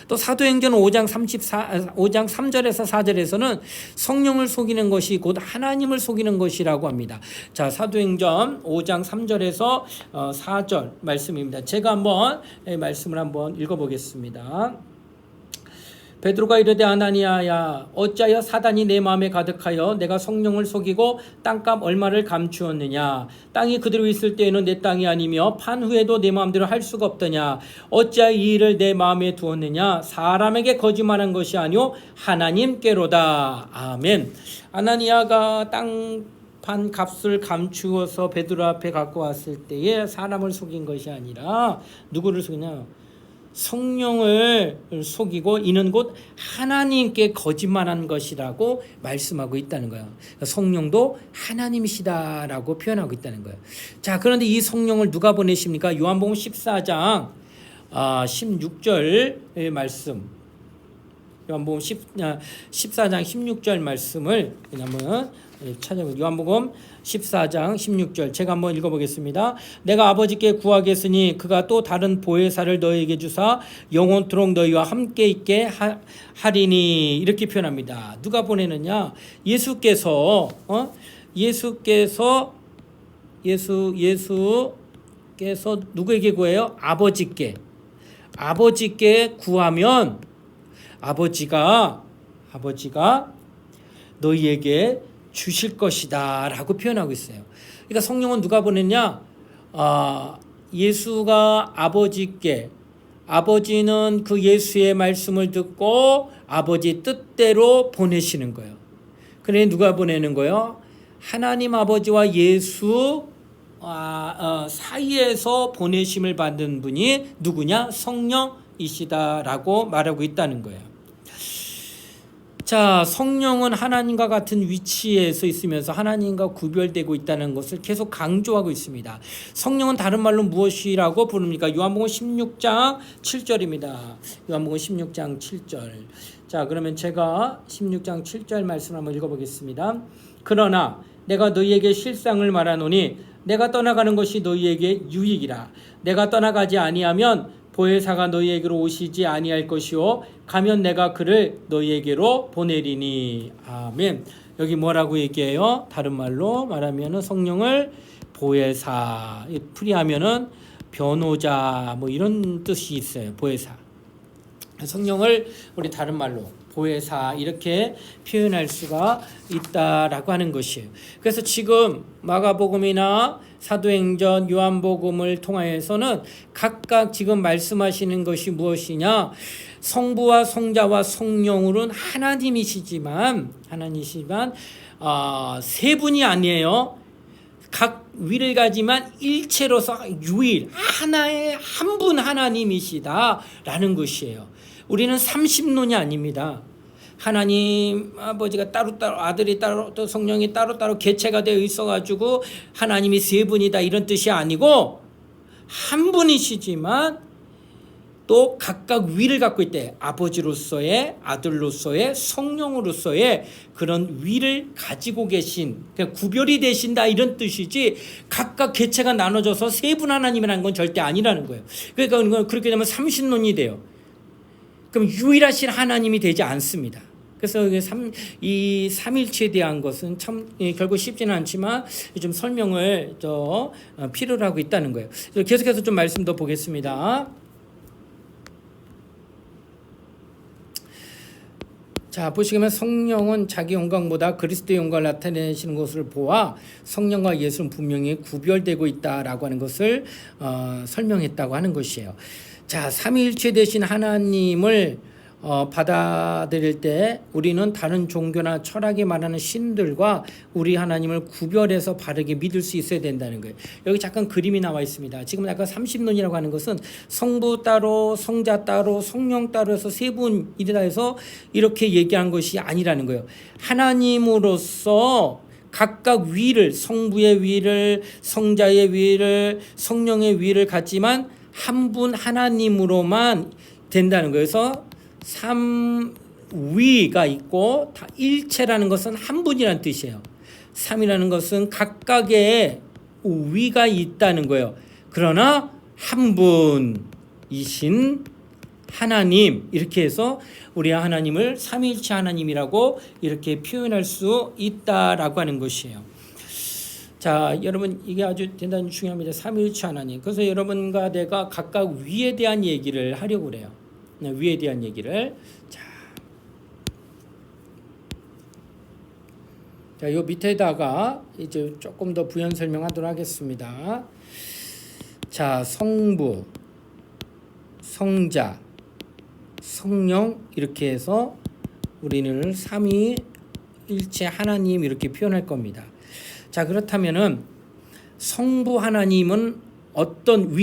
또 사도행전 5장 3절에서 4절에서는 성령을 속이는 것이 곧 하나님을 속이는 것이라고 합니다. 자, 사도행전 5장 3절에서 4절 말씀입니다. 제가 한번 말씀을 한번 읽어보겠습니다. 베드로가 이르되 아나니아야 어찌하여 사단이 내 마음에 가득하여 내가 성령을 속이고 땅값 얼마를 감추었느냐. 땅이 그대로 있을 때에는 내 땅이 아니며 판 후에도 내 마음대로 할 수가 없더냐. 어찌하여 이 일을 내 마음에 두었느냐. 사람에게 거짓말한 것이 아니오 하나님께로다. 아멘. 아나니아가 땅 판 값을 감추어서 베드로 앞에 갖고 왔을 때에 사람을 속인 것이 아니라 누구를 속이냐. 성령을 속이고 이는 곧 하나님께 거짓말한 것이라고 말씀하고 있다는 거예요. 성령도 하나님이시다라고 표현하고 있다는 거예요. 자, 그런데 이 성령을 누가 보내십니까? 요한복음 14장 16절 말씀. 요한복음 14장 16절 말씀을 한번 찾아보세요. 요한복음 14장 16절 제가 한번 읽어보겠습니다. 내가 아버지께 구하겠으니 그가 또 다른 보혜사를 너희에게 주사 영원토록 너희와 함께 있게 하리니. 이렇게 표현합니다. 누가 보내느냐? 예수께서 누구에게 구해요? 아버지께 구하면 아버지가 너희에게 주실 것이다 라고 표현하고 있어요. 그러니까 성령은 누가 보냈냐? 예수가 아버지는 그 예수의 말씀을 듣고 아버지 뜻대로 보내시는 거예요. 그래 누가 보내는 거예요? 하나님 아버지와 예수 사이에서 보내심을 받는 분이 누구냐? 성령이시다라고 말하고 있다는 거예요. 자, 성령은 하나님과 같은 위치에서 있으면서 하나님과 구별되고 있다는 것을 계속 강조하고 있습니다. 성령은 다른 말로 무엇이라고 부릅니까? 요한복음 16장 7절입니다. 요한복음 16장 7절. 자, 그러면 제가 16장 7절 말씀을 한번 읽어보겠습니다. 그러나 내가 너희에게 실상을 말하노니 내가 떠나가는 것이 너희에게 유익이라. 내가 떠나가지 아니하면 보혜사가 너희에게로 오시지 아니할 것이요 가면 내가 그를 너희에게로 보내리니. 아멘. 여기 뭐라고 얘기해요? 다른 말로 말하면은 성령을 보혜사, 풀이하면은 변호자 뭐 이런 뜻이 있어요. 보혜사. 성령을 우리 다른 말로 보혜사 이렇게 표현할 수가 있다라고 하는 것이에요. 그래서 지금 마가복음이나 사도행전, 요한복음을 통하여서는 각각 지금 말씀하시는 것이 무엇이냐? 성부와 성자와 성령으로는 하나님이시지만 세 분이 아니에요. 각 위를 가지만 일체로서 유일 하나의 한 분 하나님이시다라는 것이에요. 우리는 삼신론이 아닙니다. 하나님 아버지가 따로따로 아들이 따로 또 성령이 따로따로 개체가 되어 있어가지고 하나님이 세 분이다 이런 뜻이 아니고 한 분이시지만 또 각각 위를 갖고 있대. 아버지로서의 아들로서의 성령으로서의 그런 위를 가지고 계신, 그러니까 구별이 되신다 이런 뜻이지 각각 개체가 나눠져서 세 분 하나님이라는 건 절대 아니라는 거예요. 그러니까 그렇게 되면 삼신론이 돼요. 그럼 유일하신 하나님이 되지 않습니다. 그래서 이 삼일체에 대한 것은 참 결국 쉽지는 않지만 좀 설명을 필요로 하고 있다는 거예요. 계속해서 좀 말씀 더 보겠습니다. 자, 보시면 성령은 자기 영광보다 그리스도의 영광을 나타내시는 것을 보아 성령과 예수는 분명히 구별되고 있다라고 하는 것을 설명했다고 하는 것이에요. 자, 삼위일체 되신 하나님을 받아들일 때 우리는 다른 종교나 철학이 말하는 신들과 우리 하나님을 구별해서 바르게 믿을 수 있어야 된다는 거예요. 여기 잠깐 그림이 나와 있습니다. 지금 약간 삼신론이라고 하는 것은 성부 따로 성자 따로 성령 따로 해서 세 분이다 해서 이렇게 얘기한 것이 아니라는 거예요. 하나님으로서 각각 위를, 성부의 위를, 성자의 위를, 성령의 위를 갖지만 한 분 하나님으로만 된다는 거예요. 그래서 삼위가 있고 다 일체라는 것은 한 분이라는 뜻이에요. 삼이라는 것은 각각의 위가 있다는 거예요. 그러나 한 분이신 하나님 이렇게 해서 우리 하나님을 삼위일체 하나님이라고 이렇게 표현할 수 있다라고 하는 것이에요. 자, 여러분 이게 아주 대단히 중요합니다. 삼위일체 하나님. 그래서 여러분과 내가 각각 위에 대한 얘기를 하려고 그래요. 위에 대한 얘기를. 자, 요 밑에다가 이제 조금 더 부연 설명하도록 하겠습니다. 자, 성부, 성자, 성령 이렇게 해서 우리는 삼위일체 하나님 이렇게 표현할 겁니다. 자, 그렇다면은 성부 하나님은 어떤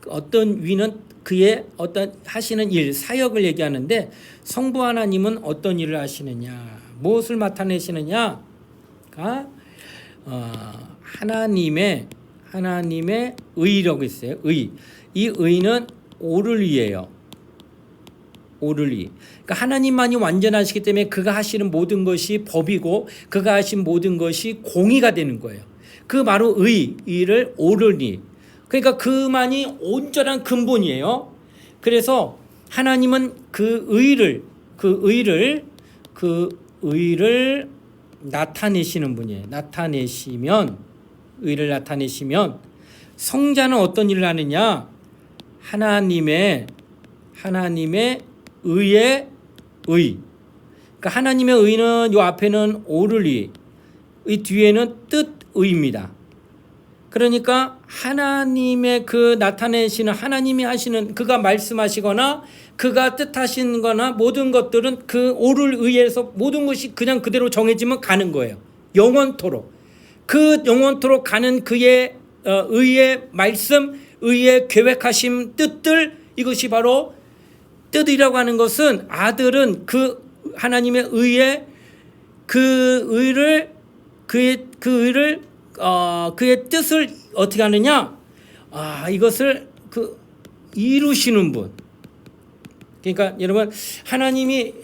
어떤 위는 그의 어떤 하시는 일, 사역을 얘기하는데 성부 하나님은 어떤 일을 하시느냐, 무엇을 나타내시느냐가 하나님의 의라고 있어요. 의. 이 의는 오를 위예요. 오를 위. 그러니까 하나님만이 완전하시기 때문에 그가 하시는 모든 것이 법이고 그가 하신 모든 것이 공의가 되는 거예요. 그 바로 의를 오를 위. 그러니까 그만이 온전한 근본이에요. 그래서 하나님은 그 의를 나타내시는 분이에요. 의를 나타내시면 성자는 어떤 일을 하느냐? 하나님의 의의 의. 그러니까 하나님의 의는 요 앞에는 오를 위, 이 뒤에는 뜻의입니다. 그러니까 하나님의 그 나타내시는 하나님이 하시는 그가 말씀하시거나 그가 뜻하신 거나 모든 것들은 그 오를 의해서 모든 것이 그냥 그대로 정해지면 가는 거예요. 영원토록. 그 영원토록 가는 그의 의의 말씀, 의의 계획하심 뜻들, 이것이 바로 뜻이라고 하는 것은 아들은 그 하나님의 의의 그의 뜻을 어떻게 하느냐? 이것을 이루시는 분. 그러니까 여러분 하나님이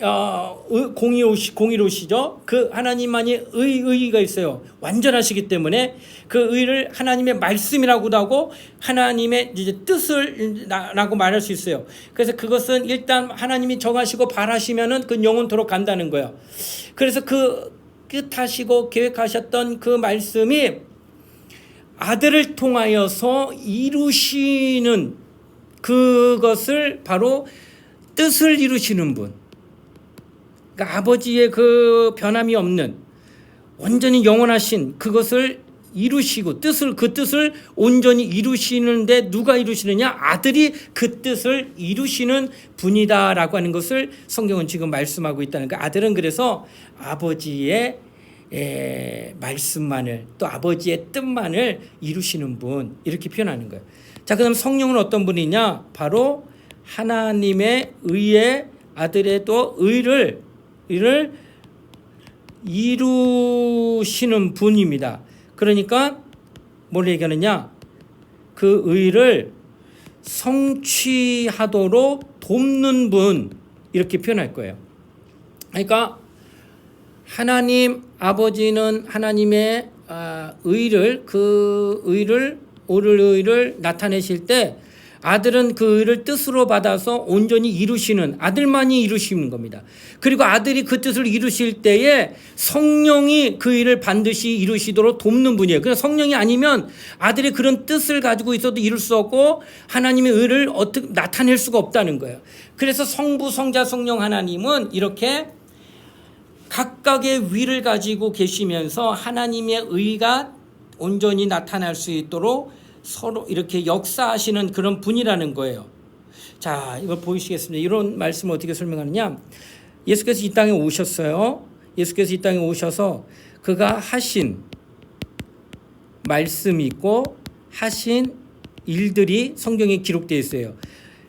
공의로우시죠. 그 하나님만이 의가 있어요. 완전하시기 때문에 그 의를 하나님의 말씀이라고도 하고 하나님의 이제 뜻을라고 말할 수 있어요. 그래서 그것은 일단 하나님이 정하시고 바라시면은 그 영원토록 간다는 거예요. 그래서 그 뜻하시고 계획하셨던 그 말씀이 아들을 통하여서 이루시는 그것을 바로 뜻을 이루시는 분. 그러니까 아버지의 그 변함이 없는 온전히 영원하신 그것을 이루시고 그 뜻을 온전히 이루시는데 누가 이루시느냐? 아들이 그 뜻을 이루시는 분이다라고 하는 것을 성경은 지금 말씀하고 있다는 거예요. 아들은 그래서 아버지의 말씀만을 또 아버지의 뜻만을 이루시는 분 이렇게 표현하는 거예요. 자, 그다음 성령은 어떤 분이냐? 바로 하나님의 의의 아들의 또 의를 이루시는 분입니다. 그러니까 뭘 얘기하느냐? 그 의를 성취하도록 돕는 분 이렇게 표현할 거예요. 그러니까 하나님 아버지는 하나님의 의를 오를 의를 나타내실 때 아들은 그 의를 뜻으로 받아서 온전히 이루시는 아들만이 이루시는 겁니다. 그리고 아들이 그 뜻을 이루실 때에 성령이 그 일을 반드시 이루시도록 돕는 분이에요. 그래서 성령이 아니면 아들이 그런 뜻을 가지고 있어도 이룰 수 없고 하나님의 의를 어떻게 나타낼 수가 없다는 거예요. 그래서 성부, 성자, 성령 하나님은 이렇게 각각의 위를 가지고 계시면서 하나님의 의가 온전히 나타날 수 있도록 서로 이렇게 역사하시는 그런 분이라는 거예요. 자, 이거 보이시겠습니다. 이런 말씀을 어떻게 설명하느냐? 예수께서 이 땅에 오셨어요. 예수께서 이 땅에 오셔서 그가 하신 말씀이 있고 하신 일들이 성경에 기록되어 있어요.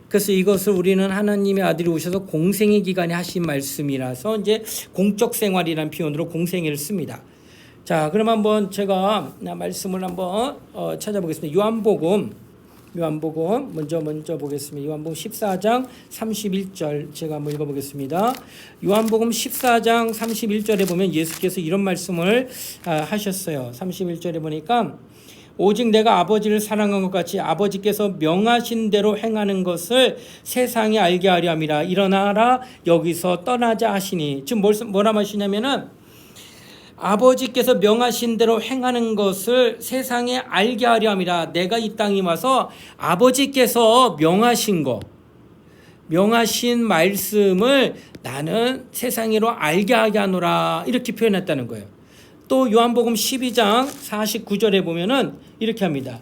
그래서 이것을 우리는 하나님의 아들이 오셔서 공생의 기간에 하신 말씀이라서 이제 공적 생활이라는 표현으로 공생애를 씁니다. 자, 그럼 한번 제가 말씀을 한번 찾아보겠습니다. 요한복음 먼저 보겠습니다. 요한복음 14장 31절 제가 한번 읽어보겠습니다. 요한복음 14장 31절에 보면 예수께서 이런 말씀을 하셨어요. 31절에 보니까 오직 내가 아버지를 사랑한 것 같이 아버지께서 명하신 대로 행하는 것을 세상에 알게 하려 함이라. 일어나라 여기서 떠나자 하시니. 지금 뭐라 하시냐면은 아버지께서 명하신 대로 행하는 것을 세상에 알게 하려 함이라. 내가 이 땅에 와서 아버지께서 명하신 말씀을 나는 세상으로 알게 하게 하노라. 이렇게 표현했다는 거예요. 또 요한복음 12장 49절에 보면은 이렇게 합니다.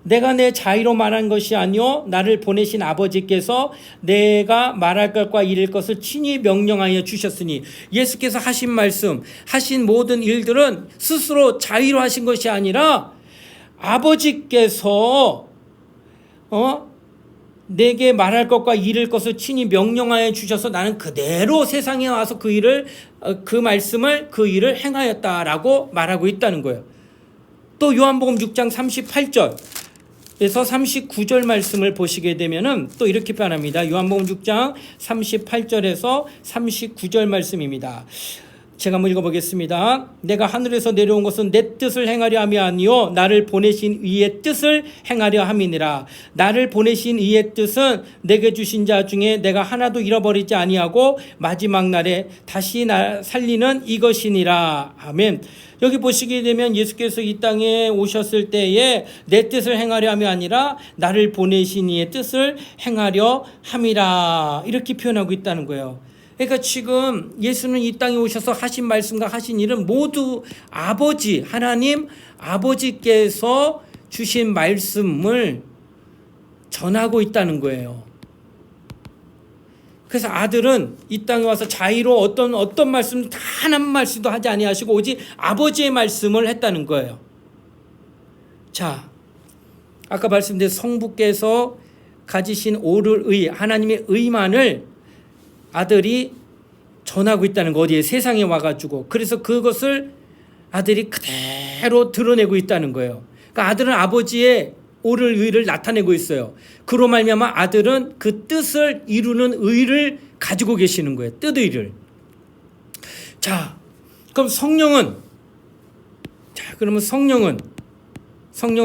내가 내 자의로 말한 것이 아니요 나를 보내신 아버지께서 내가 말할 것과 이를 것을 친히 명령하여 주셨으니, 예수께서 하신 말씀, 하신 모든 일들은 스스로 자의로 하신 것이 아니라 아버지께서 내게 말할 것과 이를 것을 친히 명령하여 주셔서 나는 그대로 세상에 와서 그 일을 행하였다라고 말하고 있다는 거예요. 또 요한복음 6장 38절에서 39절 말씀을 보시게 되면은 또 이렇게 표현합니다. 요한복음 6장 38절에서 39절 말씀입니다. 제가 한번 읽어보겠습니다. 내가 하늘에서 내려온 것은 내 뜻을 행하려 함이 아니요 나를 보내신 이의 뜻을 행하려 함이니라. 나를 보내신 이의 뜻은 내게 주신 자 중에 내가 하나도 잃어버리지 아니하고 마지막 날에 다시 살리는 이것이니라. 아멘. 여기 보시게 되면 예수께서 이 땅에 오셨을 때에 내 뜻을 행하려 함이 아니라 나를 보내신 이의 뜻을 행하려 함이라. 이렇게 표현하고 있다는 거예요. 그러니까 지금 예수는 이 땅에 오셔서 하신 말씀과 하신 일은 모두 하나님 아버지께서 주신 말씀을 전하고 있다는 거예요. 그래서 아들은 이 땅에 와서 자의로 어떤 말씀 단 한 말씀도 하지 아니하시고 오직 아버지의 말씀을 했다는 거예요. 자, 아까 말씀드린 성부께서 가지신 오를 의, 하나님의 의만을 아들이 전하고 있다는 거, 어디에 세상에 와가지고. 그래서 그것을 아들이 그대로 드러내고 있다는 거예요. 그러니까 아들은 아버지의 오를 의를 나타내고 있어요. 그로 말미암아 아들은 그 뜻을 이루는 의를 가지고 계시는 거예요. 뜻의를. 자, 그럼 성령은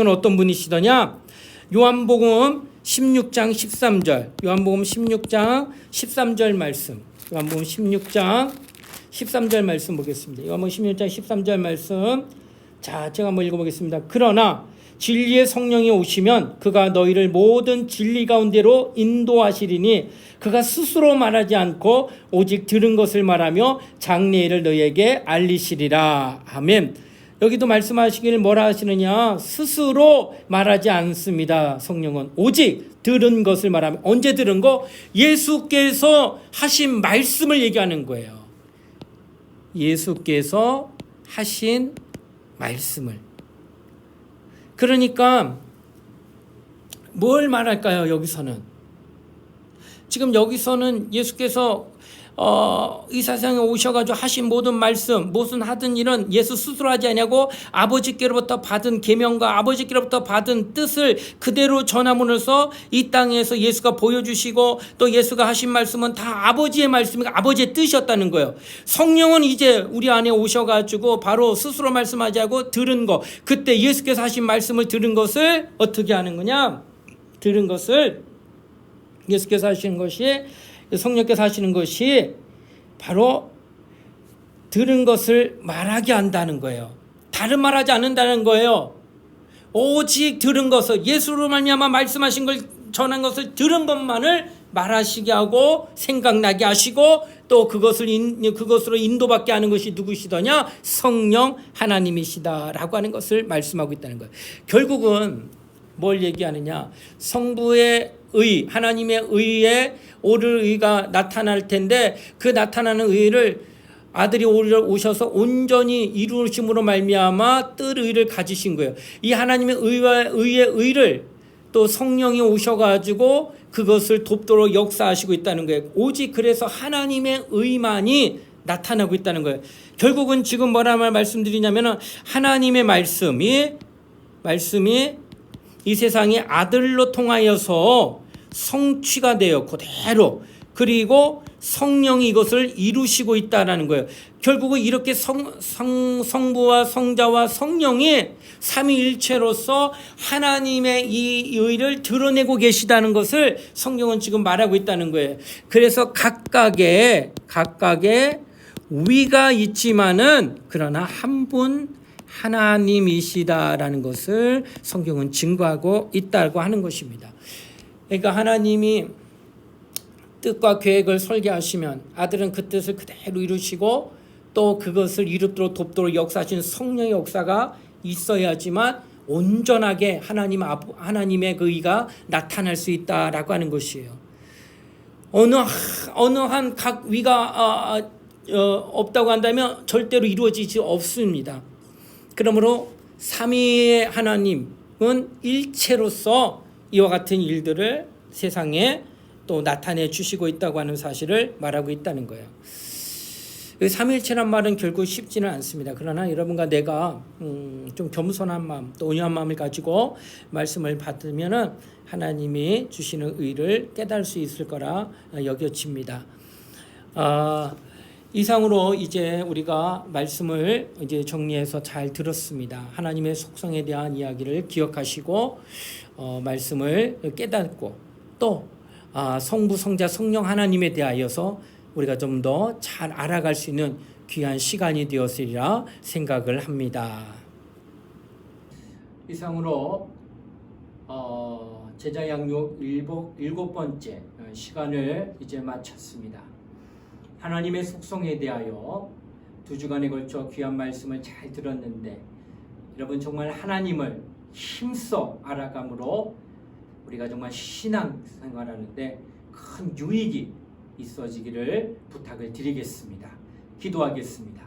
어떤 분이시더냐? 요한복음 16장 13절. 요한복음 16장 13절 말씀. 요한복음 16장 13절 말씀 보겠습니다. 요한복음 16장 13절 말씀. 자, 제가 한번 읽어보겠습니다. 그러나 진리의 성령이 오시면 그가 너희를 모든 진리 가운데로 인도하시리니 그가 스스로 말하지 않고 오직 들은 것을 말하며 장래일을 너희에게 알리시리라. 아멘. 여기도 말씀하시기를 뭐라 하시느냐? 스스로 말하지 않습니다. 성령은 오직 들은 것을 말하면, 언제 들은 거? 예수께서 하신 말씀을 얘기하는 거예요. 예수께서 하신 말씀을. 그러니까 뭘 말할까요? 여기서는 지금 여기서는 예수께서 이 세상에 오셔가지고 하신 모든 말씀, 무슨 하든 일은 예수 스스로 하지 않냐고 아버지께로부터 받은 계명과 아버지께로부터 받은 뜻을 그대로 전함으로써 이 땅에서 예수가 보여주시고 또 예수가 하신 말씀은 다 아버지의 말씀이고 아버지의 뜻이었다는 거예요. 성령은 이제 우리 안에 오셔가지고 바로 스스로 말씀하지 않고 들은 거, 그때 예수께서 하신 말씀을 들은 것을 어떻게 하는 거냐? 들은 것을 예수께서 하시는 것이, 성령께서 하시는 것이 바로 들은 것을 말하게 한다는 거예요. 다른 말하지 않는다는 거예요. 오직 들은 것을, 예수로 말미암아 말씀하신 걸, 전한 것을 들은 것만을 말하시게 하고 생각나게 하시고 또 그것으로 인도받게 하는 것이 누구시더냐? 성령 하나님이시다라고 하는 것을 말씀하고 있다는 거예요. 결국은 뭘 얘기하느냐? 성부의 의, 하나님의 의에 오를 의가 나타날 텐데 그 나타나는 의를 아들이 오셔서 온전히 이루심으로 말미암아 뜰 의를 가지신 거예요. 이 하나님의 의의 의를 또 성령이 오셔가지고 그것을 돕도록 역사하시고 있다는 거예요. 오직 그래서 하나님의 의만이 나타나고 있다는 거예요. 결국은 지금 뭐라 말씀드리냐면은 하나님의 말씀이 이 세상에 아들로 통하여서 성취가 되어 그대로, 그리고 성령이 이것을 이루시고 있다라는 거예요. 결국은 이렇게 성부와 성자와 성령이 삼위일체로서 하나님의 이 의를 드러내고 계시다는 것을 성경은 지금 말하고 있다는 거예요. 그래서 각각의 위가 있지만은 그러나 한 분 하나님이시다라는 것을 성경은 증거하고 있다고 하는 것입니다. 그러니까 하나님이 뜻과 계획을 설계하시면 아들은 그 뜻을 그대로 이루시고 또 그것을 이루도록 돕도록 역사하신 성령의 역사가 있어야지만 온전하게 하나님의 그 의가 나타날 수 있다라고 하는 것이에요. 어느 한 각 위가 없다고 한다면 절대로 이루어지지 없습니다. 그러므로 삼위의 하나님은 일체로서 이와 같은 일들을 세상에 또 나타내 주시고 있다고 하는 사실을 말하고 있다는 거예요. 삼위일체란 말은 결국 쉽지는 않습니다. 그러나 여러분과 내가 좀 겸손한 마음 또 온유한 마음을 가지고 말씀을 받으면은 하나님이 주시는 의를 깨달을 수 있을 거라 여겨집니다. 이상으로 이제 우리가 말씀을 이제 정리해서 잘 들었습니다. 하나님의 속성에 대한 이야기를 기억하시고 말씀을 깨닫고 또 성부, 성자, 성령 하나님에 대하여서 우리가 좀 더 잘 알아갈 수 있는 귀한 시간이 되었으리라 생각을 합니다. 이상으로 제자 양육 7번째 시간을 이제 마쳤습니다. 하나님의 속성에 대하여 2주간에 걸쳐 귀한 말씀을 잘 들었는데 여러분 정말 하나님을 힘써 알아감으로 우리가 정말 신앙생활하는데 큰 유익이 있어지기를 부탁을 드리겠습니다. 기도하겠습니다.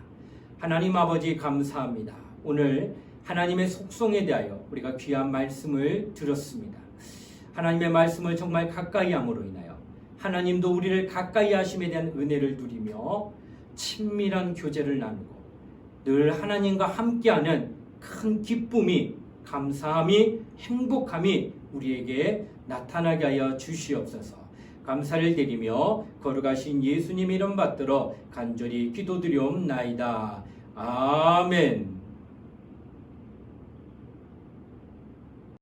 하나님 아버지 감사합니다. 오늘 하나님의 속성에 대하여 우리가 귀한 말씀을 들었습니다. 하나님의 말씀을 정말 가까이 함으로 인하여 하나님도 우리를 가까이 하심에 대한 은혜를 누리며 친밀한 교제를 나누고 늘 하나님과 함께하는 큰 기쁨이 감사함이 행복함이 우리에게 나타나게 하여 주시옵소서. 감사를 드리며 거룩하신 예수님 이름 받들어 간절히 기도드리옵나이다. 아멘.